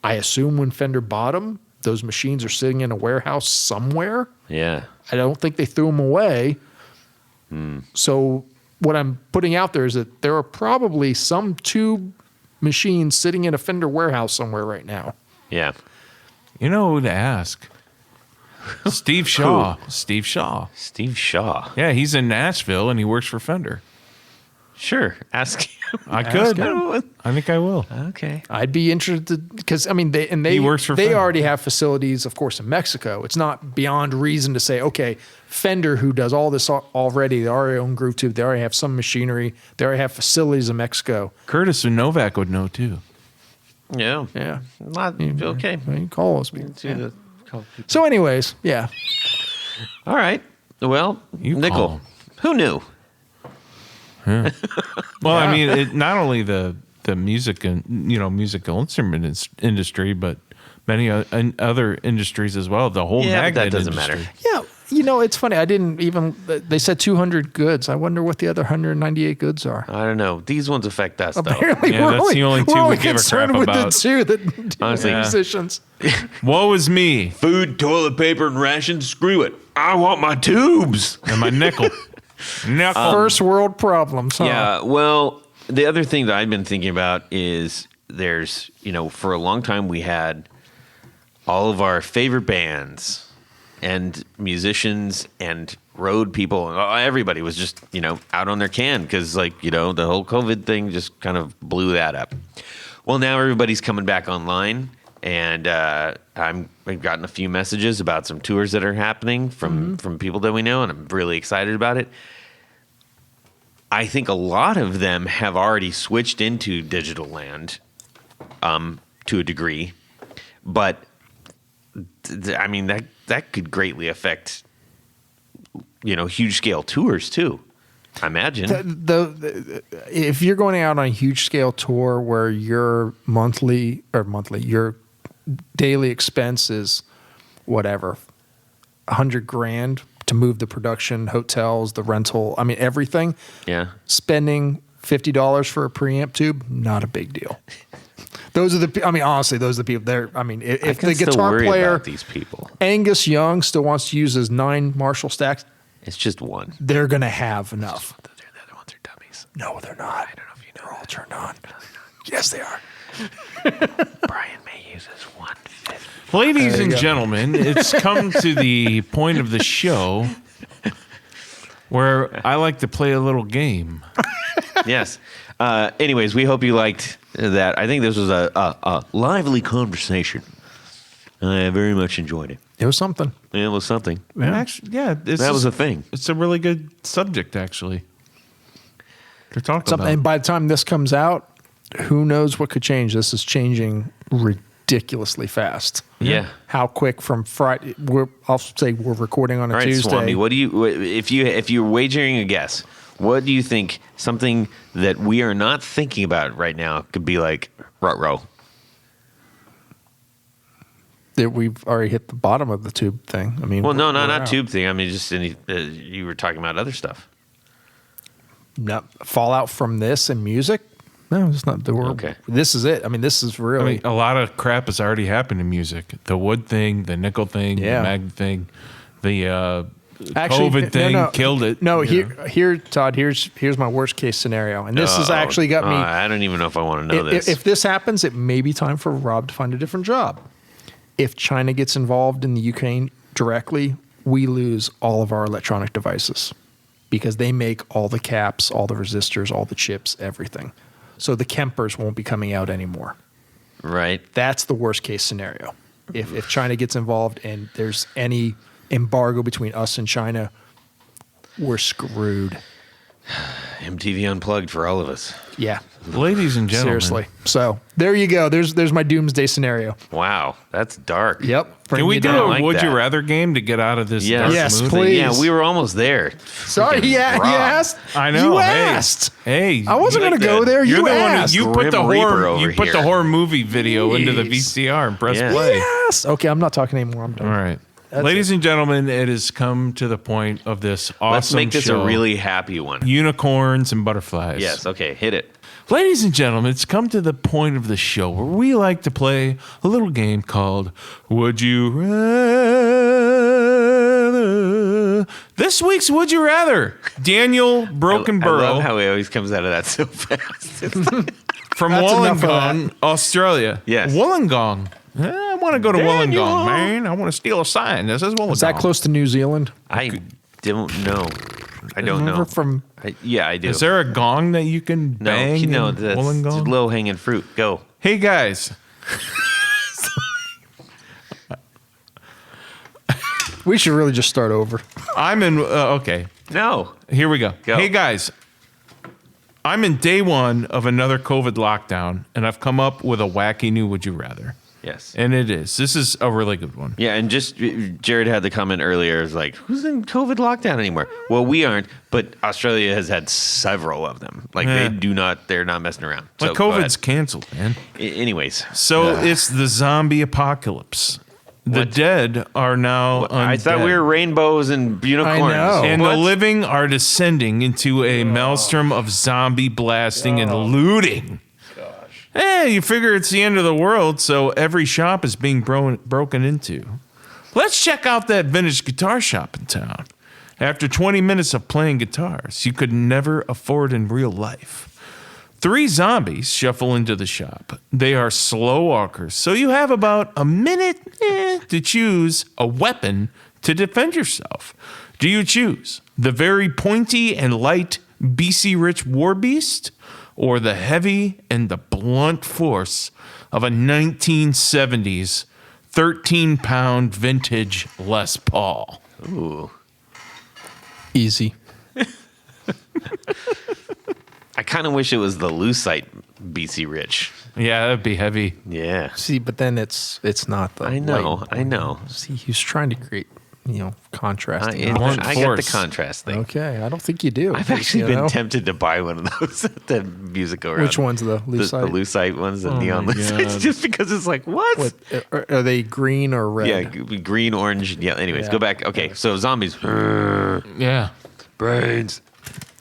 I assume when Fender bought them, those machines are sitting in a warehouse somewhere. Yeah. I don't think they threw them away. So what I'm putting out there is that there are probably some tube machines sitting in a Fender warehouse somewhere right now. Yeah. You know who to ask? Steve Shaw. Steve Shaw. Steve Shaw. Yeah, he's in Nashville and he works for Fender. Sure. Ask him. I could. him. I think I will. Okay. I'd be interested because I mean they He works for they Fender. already have facilities, of course, in Mexico. It's not beyond reason to say, okay, Fender, who does all this already, they already own Groove Tube, they already have some machinery, they already have facilities in Mexico. Curtis and Novak would know too. Yeah. Yeah, Not okay. Well, you call those people. To Yeah. the- call people. So, anyways, yeah, All right. Well, You call Nickel. him. Who knew? Well, I mean, not only the music and musical instrument industry, but many other industries as well. The whole Yeah, but magnet that doesn't industry. matter. yeah. It's funny. I didn't even. They said 200 goods. I wonder what the other 198 goods are. I don't know. These ones affect us, though. Apparently, Yeah, that's the only two we're we only give a concerned crap with about. the two that Honestly, yeah. musicians. Woe is me Food, toilet paper, and rations. Screw it. I want my tubes. and my nickel. Nickel. First world problems. Huh? Yeah. Well, the other thing that I've been thinking about is there's, for a long time we had all of our favorite bands and musicians and road people, everybody was just, out on their can because, the whole COVID thing just kind of blew that up. Well, now everybody's coming back online, and I've gotten a few messages about some tours that are happening from people that we know, and I'm really excited about it. I think a lot of them have already switched into digital land to a degree, but that could greatly affect, huge scale tours too. I imagine. If you're going out on a huge scale tour where your your daily expense is whatever, $100,000 to move the production, hotels, the rental, everything. Yeah. Spending $50 for a preamp tube, not a big deal. Those are honestly, those are the people. If the guitar player, about these people, Angus Young, still wants to use his 9 Marshall stacks, it's just one. they're going to have enough. The other ones are dummies. No, they're not. I don't know if you know. They're all turned on. Yes, they are. Brian may use his 150. Ladies and gentlemen, it's come to the point of the show where I like to play a little game. Yes. Anyways, we hope you liked that. I think this was a lively conversation. I very much enjoyed it. It was something. It was something. Actually, That was a thing. It's a really good subject, actually. To talk about. And by the time this comes out, who knows what could change? This is changing ridiculously fast. Yeah. How quick from Friday? I'll say we're recording on a All right, Tuesday. Swami, what do you? If you're wagering a guess, what do you think something that we are not thinking about right now could be like rut-row? That we've already hit the bottom of the tube thing. Well, no, not out. tube thing. Just you were talking about other stuff. No, fallout from this and music. No, it's not. Okay. This is it. This is really. a lot of crap has already happened in music. The wood thing, the nickel thing, Yeah. the mag thing, the Actually, COVID thing killed it. No, here, Todd. Here's my worst case scenario, and this has actually got me. I don't even know if I want to know this. If this happens, it may be time for Rob to find a different job. If China gets involved in the Ukraine directly, we lose all of our electronic devices because they make all the caps, all the resistors, all the chips, everything. So the Kempers won't be coming out anymore. Right. That's the worst case scenario. If China gets involved and there's any embargo between us and China, we're screwed. MTV Unplugged for all of us. Yeah. Ladies and gentlemen. Seriously. So there you go. There's my doomsday scenario. Wow, that's dark. Yep. Can we you do down. a like would that. you rather game to get out of this? Yes. dark Yes, mood? please. Yeah, we were almost there. Sorry, Freaking yeah, you Rob. asked. I know. You Hey. asked. Hey, I wasn't you going like to go the- there. You're You the one asked. who you put the Grim Reaper horror. over You put here. the horror movie video into the Jeez. VCR and press Yeah. play. Yes. Okay, I'm not talking anymore. I'm done. All right. That's Ladies and gentlemen, it has come to the point of this awesome Let's make this show. a really happy one. Unicorns and butterflies. Yes. Okay. Hit it. Ladies and gentlemen, it's come to the point of the show where we like to play a little game called Would You Rather? This week's Would You Rather, Daniel Broken I Burrow love how he always comes out of that so fast. from That's enough of Wollongong, Australia. Yes. Wollongong. I want to go to Daniel. Wollongong, man. I want to steal a sign. This is Wollongong. Is that close to New Zealand? I don't know. I don't know. Remember from Yeah, I do. Is there a gong that you can no, bang no, in that's Wollongong? low hanging fruit. Go. Hey, guys. we should really just start over. I'm in. Okay. No. Here we go. Go. Hey, guys. I'm in day one of another COVID lockdown, and I've come up with a wacky new Would You Rather. Yes. And it is. This is a really good one. Yeah, and just Jared had the comment earlier. It's like, who's in COVID lockdown anymore? Well, we aren't, but Australia has had several of them. Like Yeah. they're not messing around. But So, go COVID's ahead. canceled, man. Anyways, So it's the zombie apocalypse. The What? dead are now undead. I thought we were rainbows and unicorns. I know. And What? the living are descending into a maelstrom of zombie blasting and looting. Hey, you figure it's the end of the world, so every shop is being broken into. Let's check out that vintage guitar shop in town. After 20 minutes of playing guitars you could never afford in real life, 3 zombies shuffle into the shop. They are slow walkers, so you have about a minute to choose a weapon to defend yourself. Do you choose the very pointy and light BC Rich War Beast, or the heavy and the blunt force of a 1970s 13-pound vintage Les Paul? Ooh. Easy. I kind of wish it was the Lucite BC Rich. Yeah, that'd be heavy. Yeah. See, but then it's not the. I know. light. I know. See, he's trying to create, contrast. I get the contrast thing. Okay, I don't think you do. I've actually been tempted to buy one of those at the music go around. Which one's the The Lucite? Lucite ones, the Oh neon my Lucites, God. just because it's like, what? Are they green or red? Yeah, green, orange. Yeah, anyways, Yeah. go back. Okay, so zombies. Yeah. Brains.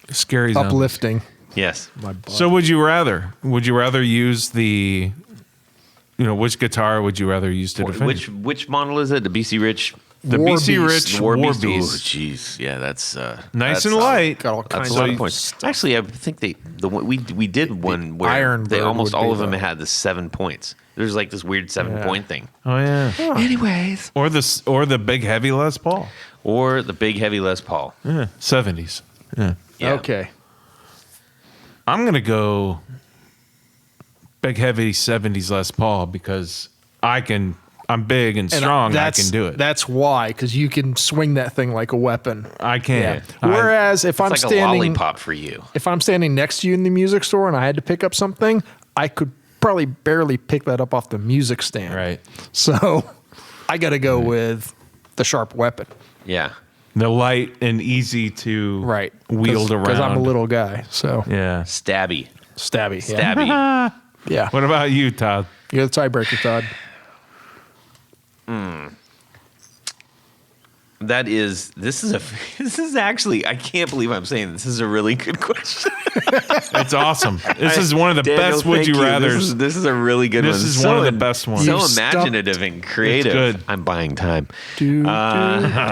Scary zombies. Uplifting. Yes. My butt. So would you rather? Would you rather use the, which guitar would you rather use to defend? Which model is it? The BC Rich? The War BC Beast. Rich War Oh, Beast. jeez. Yeah, that's Nice that's and solid. light. Got all That's kinds a lot of of points. stuff. Actually, I think the one we did one where Iron they Bird almost would all be of them the- had the 7 points. There's like this weird 7-point thing. Oh yeah. Anyways, Or the big heavy Les Paul. or the big heavy Les Paul. Yeah. 70s. Yeah. Yeah. Okay. I'm gonna go big heavy 70s Les Paul because I'm big and strong. I can do it. That's why, because you can swing that thing like a weapon. I can. Whereas if I'm It's like a standing, lollipop for you. if I'm standing next to you in the music store and I had to pick up something, I could probably barely pick that up off the music stand. Right. So I got to go with the sharp weapon. Yeah. The light and easy to wield around. Because I'm a little guy. So Yeah. Stabby. stabby. Yeah. Stabby. Yeah. What about you, Todd? You're the tiebreaker, Todd. This is actually, I can't believe I'm saying this is a really good question. It's awesome. This is one of the Daniel, best would thank you rathers. rathers. This is a really good one. This is So one of the best ones. So You stumped- imaginative and creative. It's good. I'm buying time. Do, I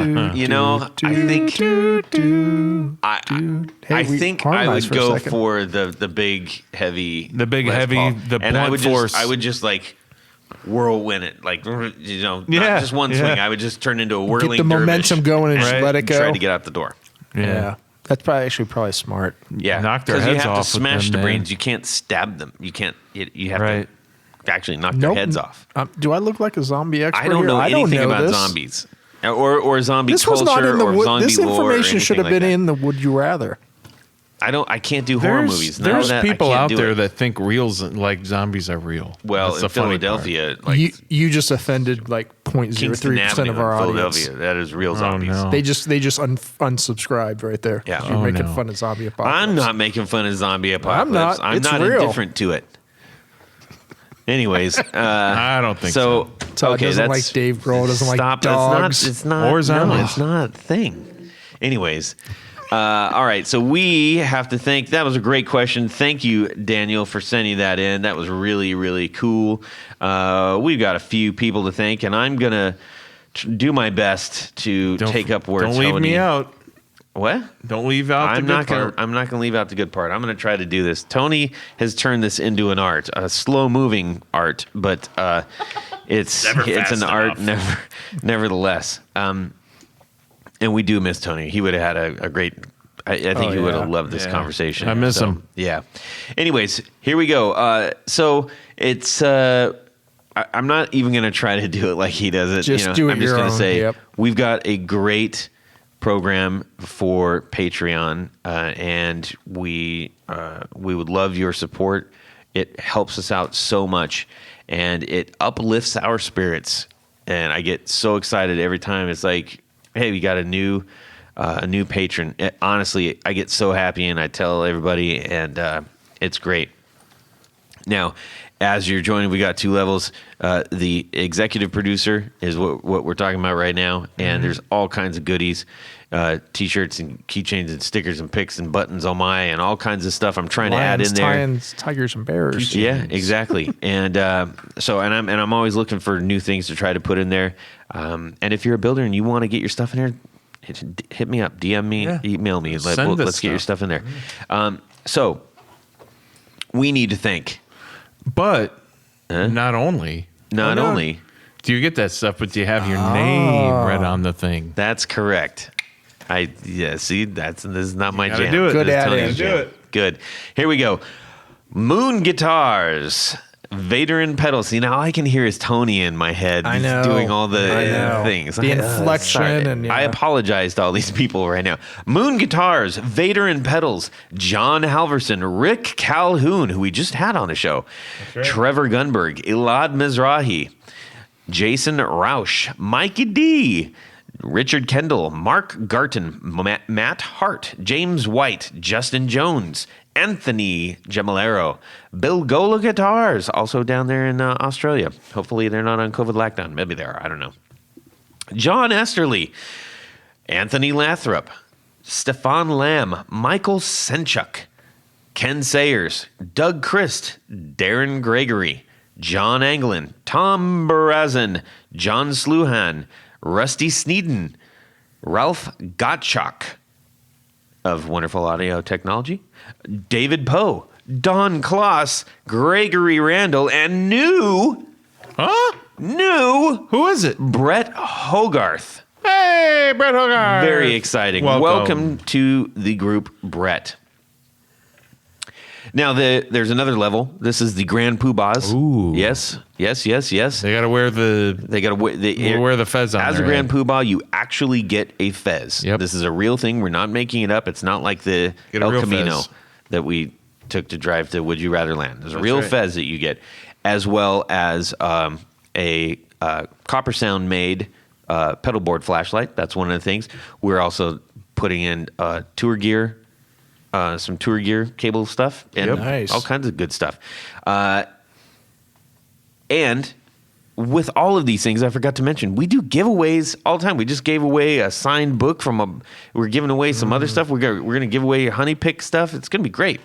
think I Hey, we think I harmonized would for a go second. for the big heavy, The big Les heavy, Paul. the and I blunt would force. I would just like whirlwind it, like not Yeah, just one yeah. swing. I would just turn into a whirling Get the momentum dervish going and just Right. let it go. try to get out the door. Yeah. That's probably smart. Yeah, Knock their 'cause heads you have off to with smash them, the man. brains. You can't stab them. You can't. You have Right. to actually knock their heads off. Do I look like a zombie expert? I don't here? know anything know about this. zombies or zombie This was culture not in the or wood. zombie This lore or information should have anything been like in the Would You Rather. that. I can't do horror movies. None of There's that, I people can't out do there it. that think like zombies are real. Well, That's in the funny part. Philadelphia, like You just offended like Kingston 0.03% Avenue of our in audience. Philadelphia, that is real zombies. no. They just unsubscribed right there. Yeah. You're Oh, making no. fun of zombie apocalypse. I'm not making fun of zombie apocalypse. I'm It's not real. indifferent to it. Anyways, I don't think so. Todd okay, doesn't that's like Dave Grohl, doesn't like stop. dogs. It's not. Or No, zombies. it's not a thing. Anyways, all right. So we have to thank. That was a great question. Thank you, Daniel, for sending that in. That was really, really cool. We've got a few people to thank, and I'm gonna do my best to take up where Don't leave Tony. me out. What? Don't leave out the I'm good not gonna. part. I'm not gonna leave out the good part. I'm gonna try to do this. Tony has turned this into an art, a slow-moving art, but it's an art, nevertheless. And we do miss Tony. He would have had a great. I think he would have loved this Yeah. conversation. I miss him. Yeah. Anyways, here we go. So it's. I'm not even gonna try to do it like he does it. Just do it I'm just your gonna own. say Yep. we've got a great program for Patreon, and we would love your support. It helps us out so much, and it uplifts our spirits. And I get so excited every time. It's like, hey, we got a new patron. Honestly, I get so happy, and I tell everybody, and it's great. Now, as you're joining, we got 2 levels. The executive producer is what we're talking about right now, and there's all kinds of goodies, T-shirts and keychains and stickers and picks and buttons on my and all kinds of stuff. I'm trying to add in there. Lions, tigers, and bears. Yeah, exactly. And I'm always looking for new things to try to put in there. And if you're a builder and you want to get your stuff in there, hit me up, DM me, email me. Send us Let's get your stuff in there. So we need to thank. But not only. Not only. Do you get that stuff, but do you have your name right on the thing? That's correct. See, this is not my jam. do it. Good This is at Tony's it. jam. Do it. Good. Here we go. Moon guitars. Vader and pedals. See, now I can hear his Tony in my head. I He's know. doing all the I know. things. The inflection Sorry. and, I yeah. apologize to all these people right now. Moon guitars, Vader and pedals, John Halverson, Rick Calhoun, who we just had on the show, Trevor Gunberg, Elad Mizrahi, Jason Rausch, Mikey D, Richard Kendall, Mark Garton, Matt Hart, James White, Justin Jones, Anthony Gemalero, Bill Gola Guitars, also down there in Australia. Hopefully they're not on COVID lockdown. Maybe they are. I don't know. John Esterly, Anthony Lathrop, Stefan Lamb, Michael Senchuk, Ken Sayers, Doug Christ, Darren Gregory, John Anglin, Tom Barazin, John Sluhan, Rusty Sneeden, Ralph Gottschalk of Wonderful Audio Technology, David Poe, Don Kloss, Gregory Randall, and new Who is it? Brett Hogarth. Hey, Brett Hogarth. Very exciting. Welcome to the group, Brett. Now, there's another level. This is the Grand Poobahs. Ooh. Yes. They got to wear the. They got to wear the fez on As a their Grand head. Poobah, you actually get a fez. Yep. This is a real thing. We're not making it up. It's not like the Get a El real Camino fez. that we took to drive to Would You Rather Land. There's a real right. fez that you get, as well as a Copper Sound made pedal board flashlight. That's one of the things. We're also putting in tour gear. Some tour gear cable stuff and Yep. Nice. all kinds of good stuff. And with all of these things, I forgot to mention, we do giveaways all the time. We just gave away a signed book we're giving away some other stuff. We're gonna give away honey pick stuff. It's gonna be great.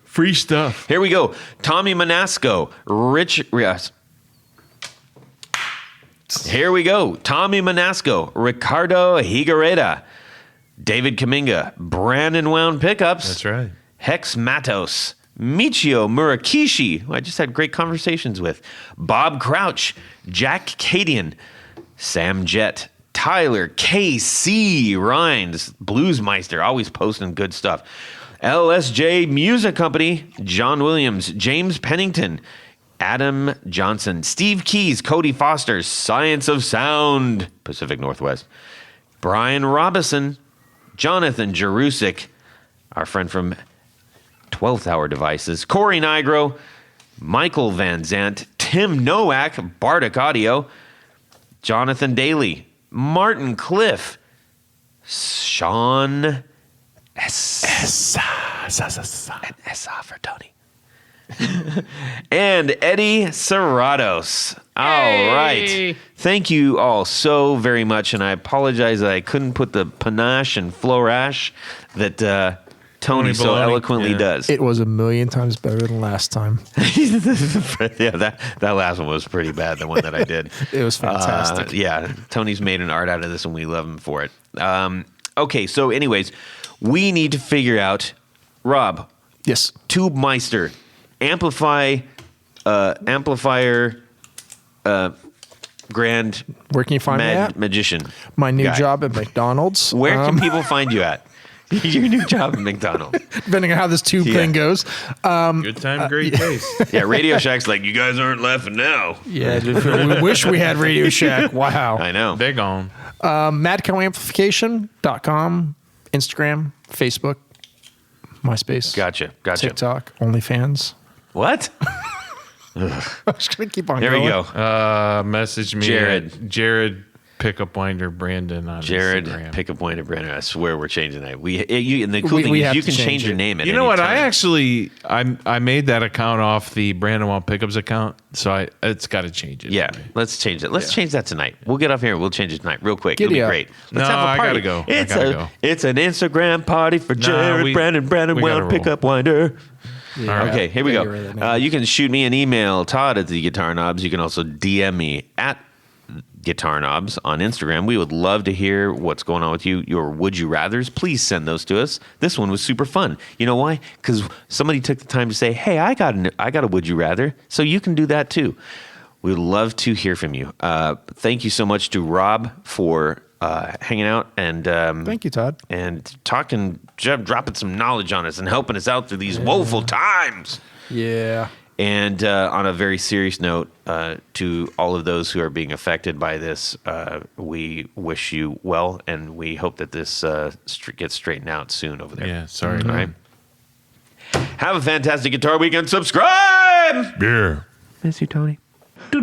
Free stuff. Here we go. Tommy Manasco, yes. Here we go. Tommy Manasco, Ricardo Higuereta, David Kaminga, Brandon Wound Pickups. That's right. Hex Matos, Michio Murakishi, who I just had great conversations with, Bob Crouch, Jack Cadian, Sam Jett, Tyler K.C. Rhines, Bluesmeister, always posting good stuff. LSJ Music Company, John Williams, James Pennington, Adam Johnson, Steve Keys, Cody Foster, Science of Sound, Pacific Northwest, Brian Robison, Jonathan Jerusik, our friend from 12th Hour Devices, Corey Nigro, Michael Van Zant, Tim Nowak, Bardic Audio, Jonathan Daly, Martin Cliff, Sean Essa for Tony, and Eddie Serratos. All right. Thank you all so very much, and I apologize that I couldn't put the panache and flourish that Tony so Baloney. eloquently Yeah. does. It was a million times better than last time. Yeah, that last one was pretty bad, the one that I did. It was fantastic. Yeah, Tony's made an art out of this, and we love him for it. Okay, so anyways, we need to figure out, Rob, Yes. Tubemeister, amplifier, grand Where can you find me at? magician. My new guy. job at McDonald's. Where can people find you at? Your new job at McDonald's. depending on how this tube thing goes. Good time, great taste. Yeah, Radio Shack's like, you guys aren't laughing now. Yeah, we wish we had Radio Shack. Wow. I know. They're gone. madcoamplification.com, Instagram, Facebook, MySpace, Gotcha. TikTok, OnlyFans. What? I'm just going to keep on There going. we go. Message me, Jared Pickup Winder Brandon on Jared, Instagram. pick up Winder Brandon. I swear we're changing that. And the cool We thing is have you to can change change your it. name at You know any what? time. I made that account off the Brandon Wild Pickups account, so it's got to change it. Yeah, let's change it. Let's change that tonight. We'll get off here. We'll change it tonight real quick. Giddy It'll be up. great. Let's No, have a I party. gotta go. I gotta go. It's an Instagram party for Jared, Brandon we gotta Wild roll. Pickup Winder. Yeah. Okay, here we Yeah, go. you're right, man. You can shoot me an email, Todd at the Guitar Knobs. You can also DM me at Guitar Knobs on Instagram. We would love to hear what's going on with you. Your would you rathers, please send those to us. This one was super fun. You know why? Because somebody took the time to say, "Hey, I got a would you rather," so you can do that too. We'd love to hear from you. Thank you so much to Rob for hanging out and Thank you, Todd. and dropping some knowledge on us and helping us out through these woeful times. Yeah. And on a very serious note, to all of those who are being affected by this, we wish you well, and we hope that this gets straightened out soon over there. Yeah, sorry. All right. Have a fantastic guitar week and subscribe. Yeah. Miss you, Tony. Hey,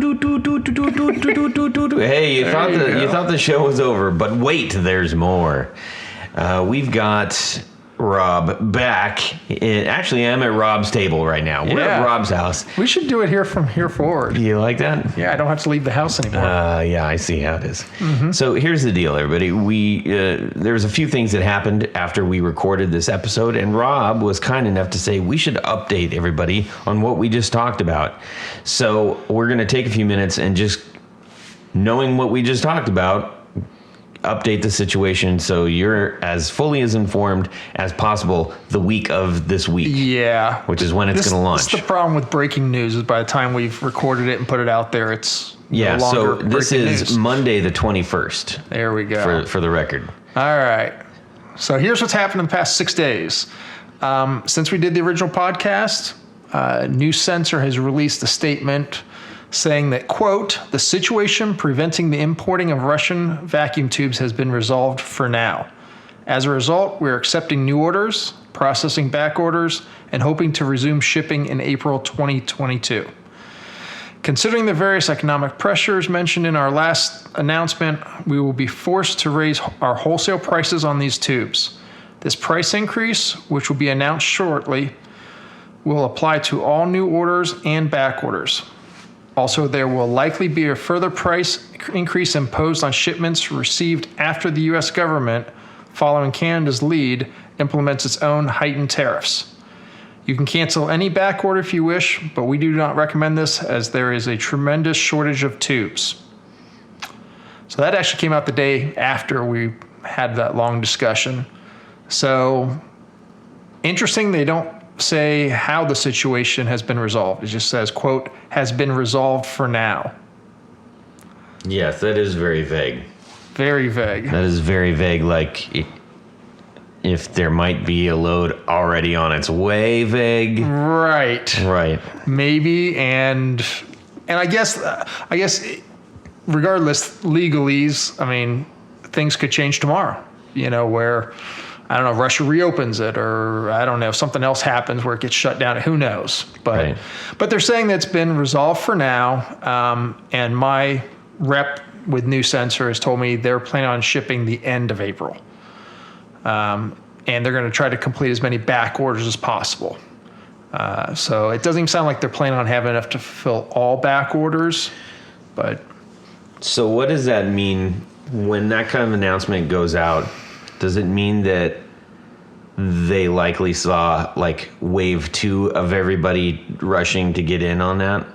you thought the show was over, but wait, there's more. We've got Rob back. Actually, I'm at Rob's table right now. We're at Rob's house. We should do it here from here forward. You like that? Yeah, I don't have to leave the house anymore. Yeah, I see how it is. So here's the deal, everybody. There was a few things that happened after we recorded this episode, and Rob was kind enough to say we should update everybody on what we just talked about. So we're going to take a few minutes and just, knowing what we just talked about, update the situation so you're as fully as informed as possible the week of this week. Yeah. Which is when it's going to launch. That's the problem with breaking news is by the time we've recorded it and put it out there, it's no longer so this is news. Monday the 21st. There we go. For the record. All right. So here's what's happened in the past 6 days. Since we did the original podcast, New Sensor has released a statement saying that, quote, the situation preventing the importing of Russian vacuum tubes has been resolved for now. As a result, we're accepting new orders, processing back orders, and hoping to resume shipping in April 2022. Considering the various economic pressures mentioned in our last announcement, we will be forced to raise our wholesale prices on these tubes. This price increase, which will be announced shortly, will apply to all new orders and back orders. Also, there will likely be a further price increase imposed on shipments received after the U.S. government, following Canada's lead, implements its own heightened tariffs. You can cancel any back order if you wish, but we do not recommend this as there is a tremendous shortage of tubes. So that actually came out the day after we had that long discussion. So interesting, they don't say how the situation has been resolved. It just says, quote, has been resolved for now. Yes, that is very vague. Very vague. That is very vague, like if there might be a load already on its way vague. Right. Maybe, and I guess regardless, legalese, I mean, things could change tomorrow, where I don't know, Russia reopens it, or I don't know, if something else happens where it gets shut down. Who knows? But they're saying that it's been resolved for now. And my rep with New Sensor has told me they're planning on shipping the end of April. And they're going to try to complete as many back orders as possible. So it doesn't even sound like they're planning on having enough to fulfill all back orders. But so what does that mean when that kind of announcement goes out? Does it mean that they likely saw like wave 2 of everybody rushing to get in on that?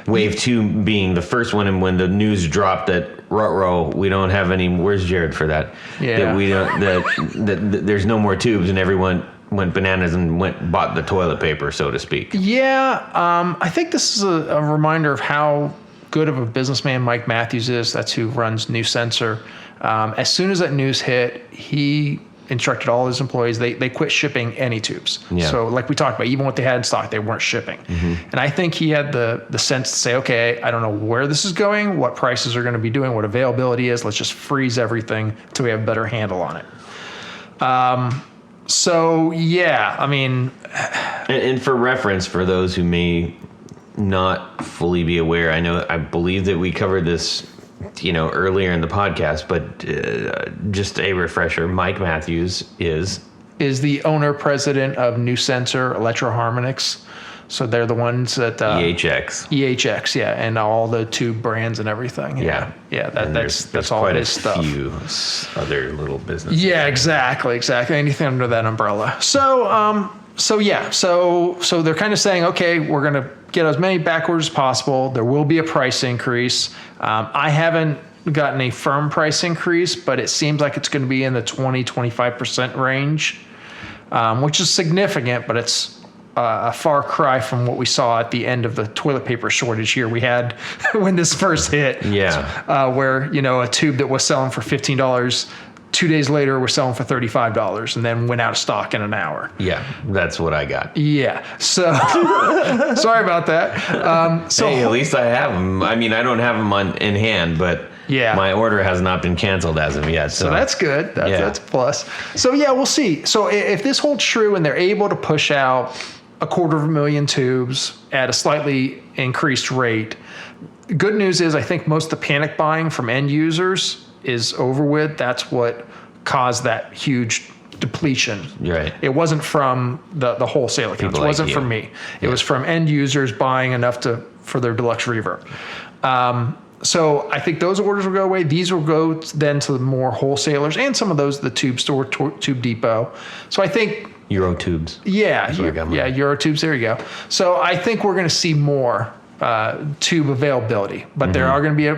Wave 2 being the first one, and when the news dropped that ruh-roh, we don't have any. Where's Jared for that? Yeah. That we don't. That there's no more tubes, and everyone went bananas and bought the toilet paper, so to speak. Yeah, I think this is a reminder of how good of a businessman Mike Matthews is. That's who runs New Sensor. As soon as that news hit, he instructed all his employees, they quit shipping any tubes. Yeah. So like we talked about, even what they had in stock, they weren't shipping. And I think he had the sense to say, okay, I don't know where this is going, what prices are going to be doing, what availability is. Let's just freeze everything until we have a better handle on it. So, yeah, I mean. And for reference, for those who may not fully be aware, I believe that we covered this earlier in the podcast, but just a refresher, Mike Matthews is the owner president of New Sensor Electro-Harmonics. So they're the ones that EHX, yeah, and all the tube brands and everything. Yeah. That's all quite his stuff. Few other little businesses. Yeah, exactly. Anything under that umbrella. So they're kind of saying, okay, we're going to get as many back orders as possible. There will be a price increase. I haven't gotten a firm price increase, but it seems like it's going to be in the 20-25% range, which is significant, but it's a far cry from what we saw at the end of the toilet paper shortage here we had when this first hit. Yeah. Where, a tube that was selling for $15, 2 days later was selling for $35 and then went out of stock in an hour. Yeah, that's what I got. Yeah. So sorry about that. Hey, at least I have them. I mean, I don't have them in hand, but my order has not been canceled as of yet. So that's good. That's a plus. So we'll see. So if this holds true and they're able to push out 250,000 tubes at a slightly increased rate, good news is I think most of the panic buying from end users is over with. That's what caused that huge depletion. Right. It wasn't from the wholesale accounts. It wasn't from me. It was from end users buying enough for their deluxe reverb. So I think those orders will go away. These will go then to the more wholesalers and some of those, the tube store, Tube Depot. So I think Euro tubes. Yeah, Euro tubes. There you go. So I think we're going to see more tube availability, but there are going to be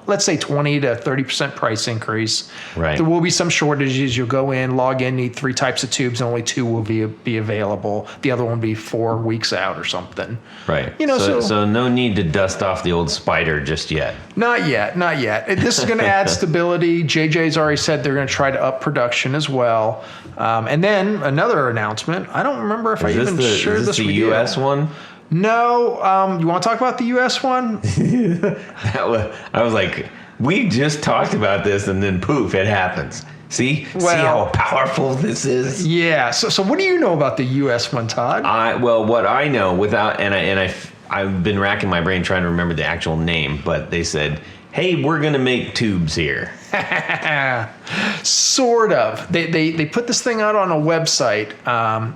let's say 20 to 30% price increase. Right. There will be some shortages. You'll go in, log in, need 3 types of tubes, and only 2 will be available. The other one will be 4 weeks out or something. Right. So no need to dust off the old spider just yet. Not yet. This is going to add stability. JJ's already said they're going to try to up production as well. And then another announcement. I don't remember if I even shared this with you. Is this the U.S. one? No. You want to talk about the U.S. one? I was like, we just talked about this, and then poof, it happens. See how powerful this is. Yeah. So what do you know about the U.S. one, Todd? What I know I've been racking my brain trying to remember the actual name, but they said, hey, we're going to make tubes here. Sort of. They put this thing out on a website.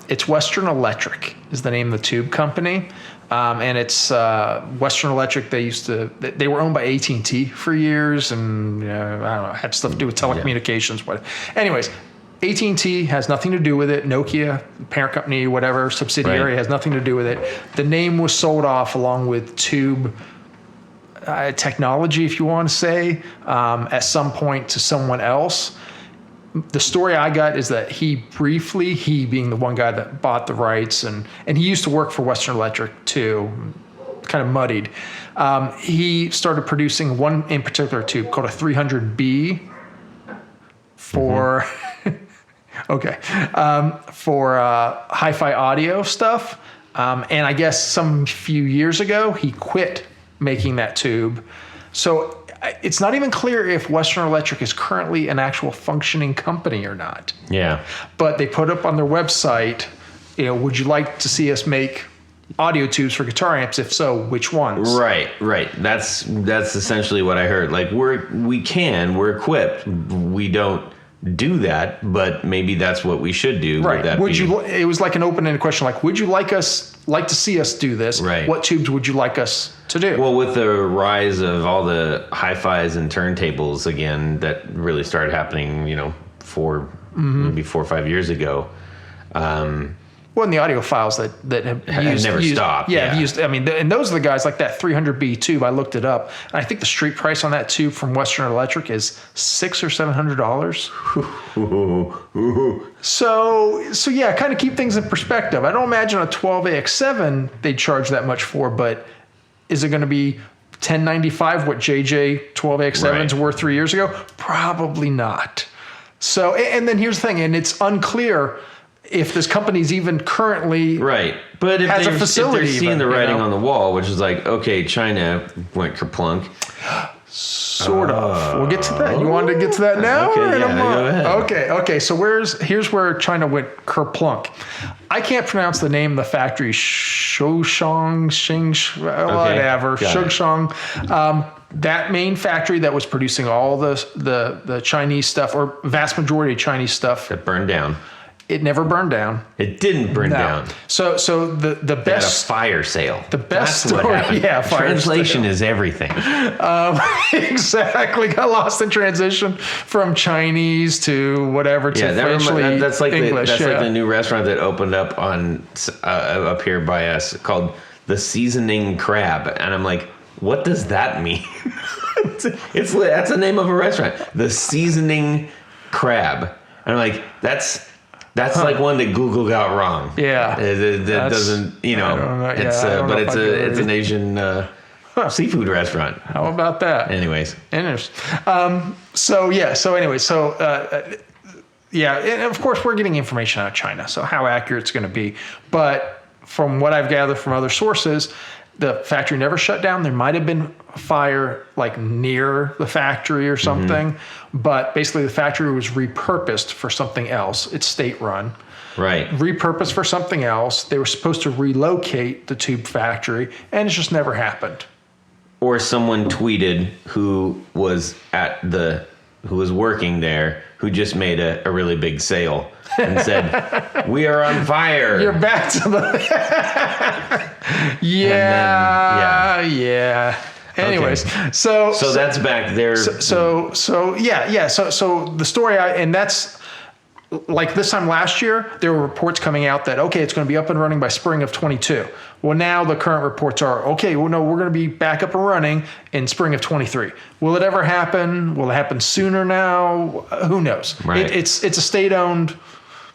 It's Western Electric is the name of the tube company. And it's Western Electric. They were owned by AT&T for years, and I don't know, had stuff to do with telecommunications. But anyways, AT&T has nothing to do with it. Nokia, parent company, whatever, subsidiary, has nothing to do with it. The name was sold off along with tube technology, if you want to say, at some point to someone else. The story I got is that he being the one guy that bought the rights, and he used to work for Western Electric too, kind of muddied. He started producing one in particular tube called a 300B for, for hi-fi audio stuff. And I guess some few years ago, he quit making that tube. So it's not even clear if Western Electric is currently an actual functioning company or not. Yeah. But they put up on their website, would you like to see us make audio tubes for guitar amps? If so, which ones? Right. That's essentially what I heard. Like we're equipped. We don't do that, but maybe that's what we should do. Right. It was like an open-ended question, like, would you like to see us do this? Right. What tubes would you like us to do? Well, with the rise of all the hi-fis and turntables again, that really started happening, maybe 4 or 5 years ago. Well, and the audiophiles that have never stopped. Yeah, and those are the guys like that 300B tube. I looked it up, and I think the street price on that tube from Western Electric is $600 or $700. So yeah, kind of keep things in perspective. I don't imagine a 12AX7 they'd charge that much for, but is it going to be $1095 what JJ 12AX7s were 3 years ago? Probably not. So, and then here's the thing, and it's unclear if this company's even currently but has a facility. If they're seeing the writing on the wall, which is like, okay, China went kerplunk. Sort of. We'll get to that. You wanted to get to that now? Okay, go ahead. Okay. So here's where China went kerplunk. I can't pronounce the name of the factory. Shoushang, whatever. Shoushang. That main factory that was producing all the Chinese stuff, or vast majority of Chinese stuff, that burned down. It never burned down. It didn't burn down. So the best, had a fire sale. The best That's story, what happened. fire Translation sale. is everything. Exactly. Got lost in transition from Chinese to whatever to eventually that's like English. That's like the new restaurant that opened up on up here by us called the Seasoning Crab, and I'm like, what does that mean? That's the name of a restaurant, the Seasoning Crab, and I'm like, that's That's like one that Google got wrong. Yeah. That doesn't, I don't know. it's Yeah, I don't know but if it's an Asian seafood restaurant. How about that? Anyways. Interesting. And of course we're getting information out of China, so how accurate it's going to be. But from what I've gathered from other sources, the factory never shut down. There might have been a fire like near the factory or something, but basically the factory was repurposed for something else. It's state run. Right. Repurposed for something else. They were supposed to relocate the tube factory, and it just never happened. Or someone tweeted who was working there, who just made a really big sale and said, "We are on fire." You're back to the yeah. Anyways, Okay. so that's back there. So the story, and that's like this time last year, there were reports coming out that, okay, it's going to be up and running by spring of 22. Well, now the current reports are, okay, well, no, we're going to be back up and running in spring of 23. Will it ever happen? Will it happen sooner now? Who knows? Right. It's a state-owned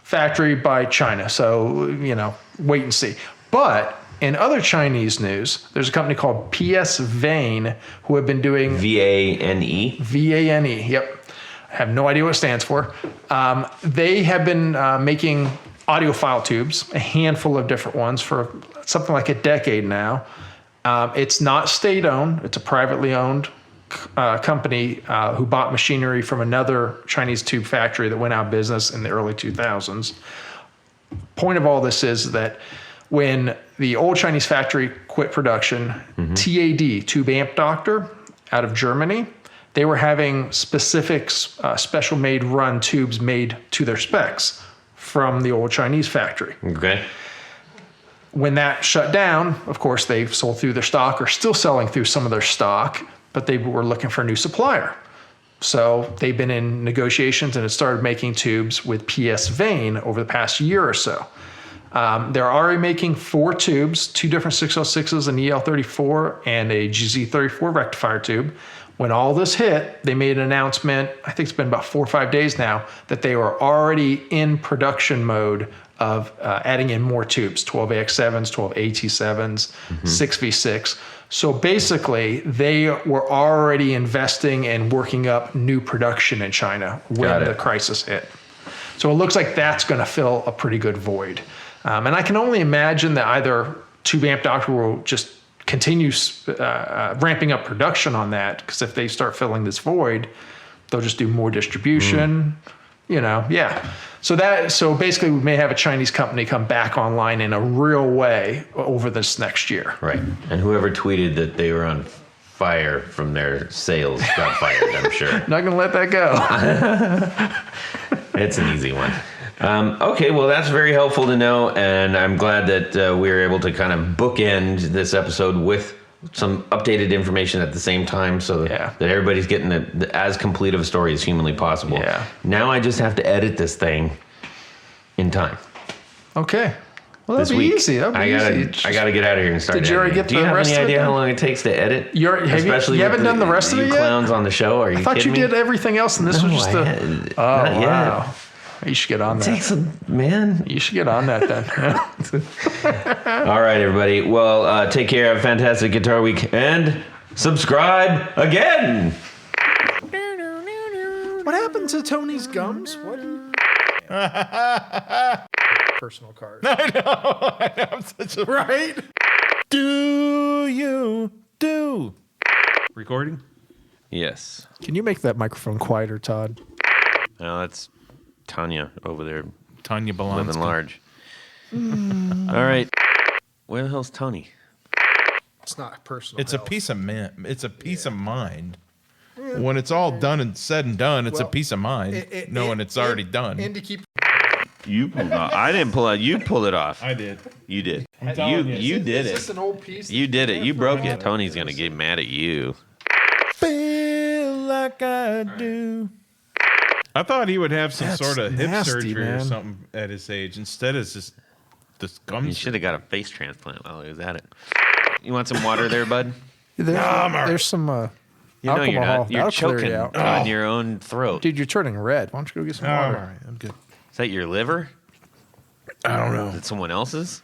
factory by China. So, wait and see. But in other Chinese news, there's a company called PS Vane who have been doing VANE. VANE. Yep. I have no idea what it stands for. They have been making audiophile tubes, a handful of different ones for something like a decade now. It's not state-owned. It's a privately owned company who bought machinery from another Chinese tube factory that went out of business in the early 2000s. Point of all this is that when the old Chinese factory quit production, TAD, Tube Amp Doctor, out of Germany, they were having specific special made run tubes made to their specs from the old Chinese factory. Okay. When that shut down, of course, they sold through their stock or still selling through some of their stock, but they were looking for a new supplier. So they've been in negotiations and have started making tubes with PS Vane over the past year or so. They're already making 4 tubes, 2 different 606s, an EL34 and a GZ34 rectifier tube. When all this hit, they made an announcement, I think it's been about 4 or 5 days now, that they were already in production mode of adding in more tubes, 12AX7s, 12AT7s, 6V6. So basically, they were already investing and working up new production in China when the crisis hit. So it looks like that's going to fill a pretty good void. And I can only imagine that either Tube Amp Doctor will just continue ramping up production on that, because if they start filling this void, they'll just do more distribution. So basically we may have a Chinese company come back online in a real way over this next year. Right. And whoever tweeted that they were on fire from their sales got fired, I'm sure. Not going to let that go. It's an easy one. Okay, well, that's very helpful to know, and I'm glad that we were able to kind of bookend this episode with some updated information at the same time, so that everybody's getting as complete of a story as humanly possible. Yeah. Now I just have to edit this thing in time. Okay. Well, that'd be easy. I got to get out of here and start. Did you already get the rest of it? Do you have any idea how long it takes to edit? You haven't done the rest of it yet? Clowns on the show? Are you kidding me? I thought you did everything else, and this was just not wow. Yet. You should get on that. You should get on that then. All right, everybody. Well, take care. Have a fantastic guitar week, and subscribe again. What happened to Tony's gums? What? Personal card. I know. I'm such a Right? Do you do recording? Yes. Can you make that microphone quieter, Todd? No, that's Tanya over there. Tanya Balanska. Living large. All right. Where the hell's Tony? It's not personal. It's a piece of It's a peace of mind. When it's all done and said and done, it's a peace of mind, knowing it's already done. And to keep. I didn't pull it. You pulled it off. I did. You did. You did Is it. this an old piece? You did it. You broke it. Tony's gonna get mad at you. Feel like I do. I thought he would have some sort of hip surgery or something at his age. Instead, it's just this gum. You should have got a face transplant while he was at it. You want some water there, bud? There's some You know you're alcohol. not. You're That'll clear you choking out. on your own throat. Dude, you're turning red. Why don't you go get some All water? right, I'm good. Is that your liver? I don't know. Is it someone else's?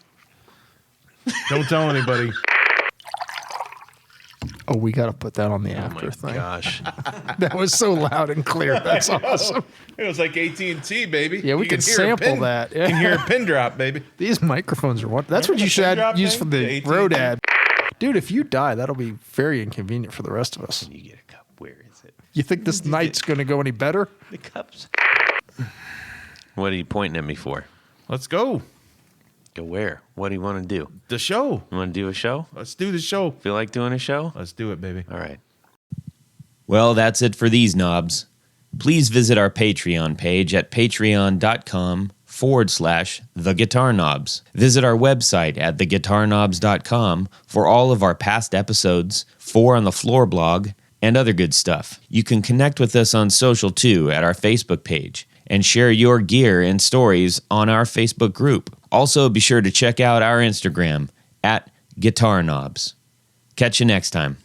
Don't tell anybody. Oh, we got to put that on the after thing. Gosh. That was so loud and clear. That's awesome. It was like AT&T, baby. Yeah, we You can hear a sample pin. that. You can hear a pin drop, baby. These microphones are what? That's what Remember you the should pin drop use thing? for The the AT&T? road ad. Dude, if you die, that'll be very inconvenient for the rest of us. You get a cup. Where is it? You think this night's going to go any better? The cups. What are you pointing at me for? Let's go. Go where? What do you want to do? The show. You want to do a show? Let's do the show. Feel like doing a show? Let's do it, baby. All right. Well, that's it for these knobs. Please visit our Patreon page at patreon.com/theguitarknobs. Visit our website at theguitarknobs.com for all of our past episodes, 4 on the Floor blog, and other good stuff. You can connect with us on social too at our Facebook page and share your gear and stories on our Facebook group. Also, be sure to check out our Instagram at Guitar Knobs. Catch you next time.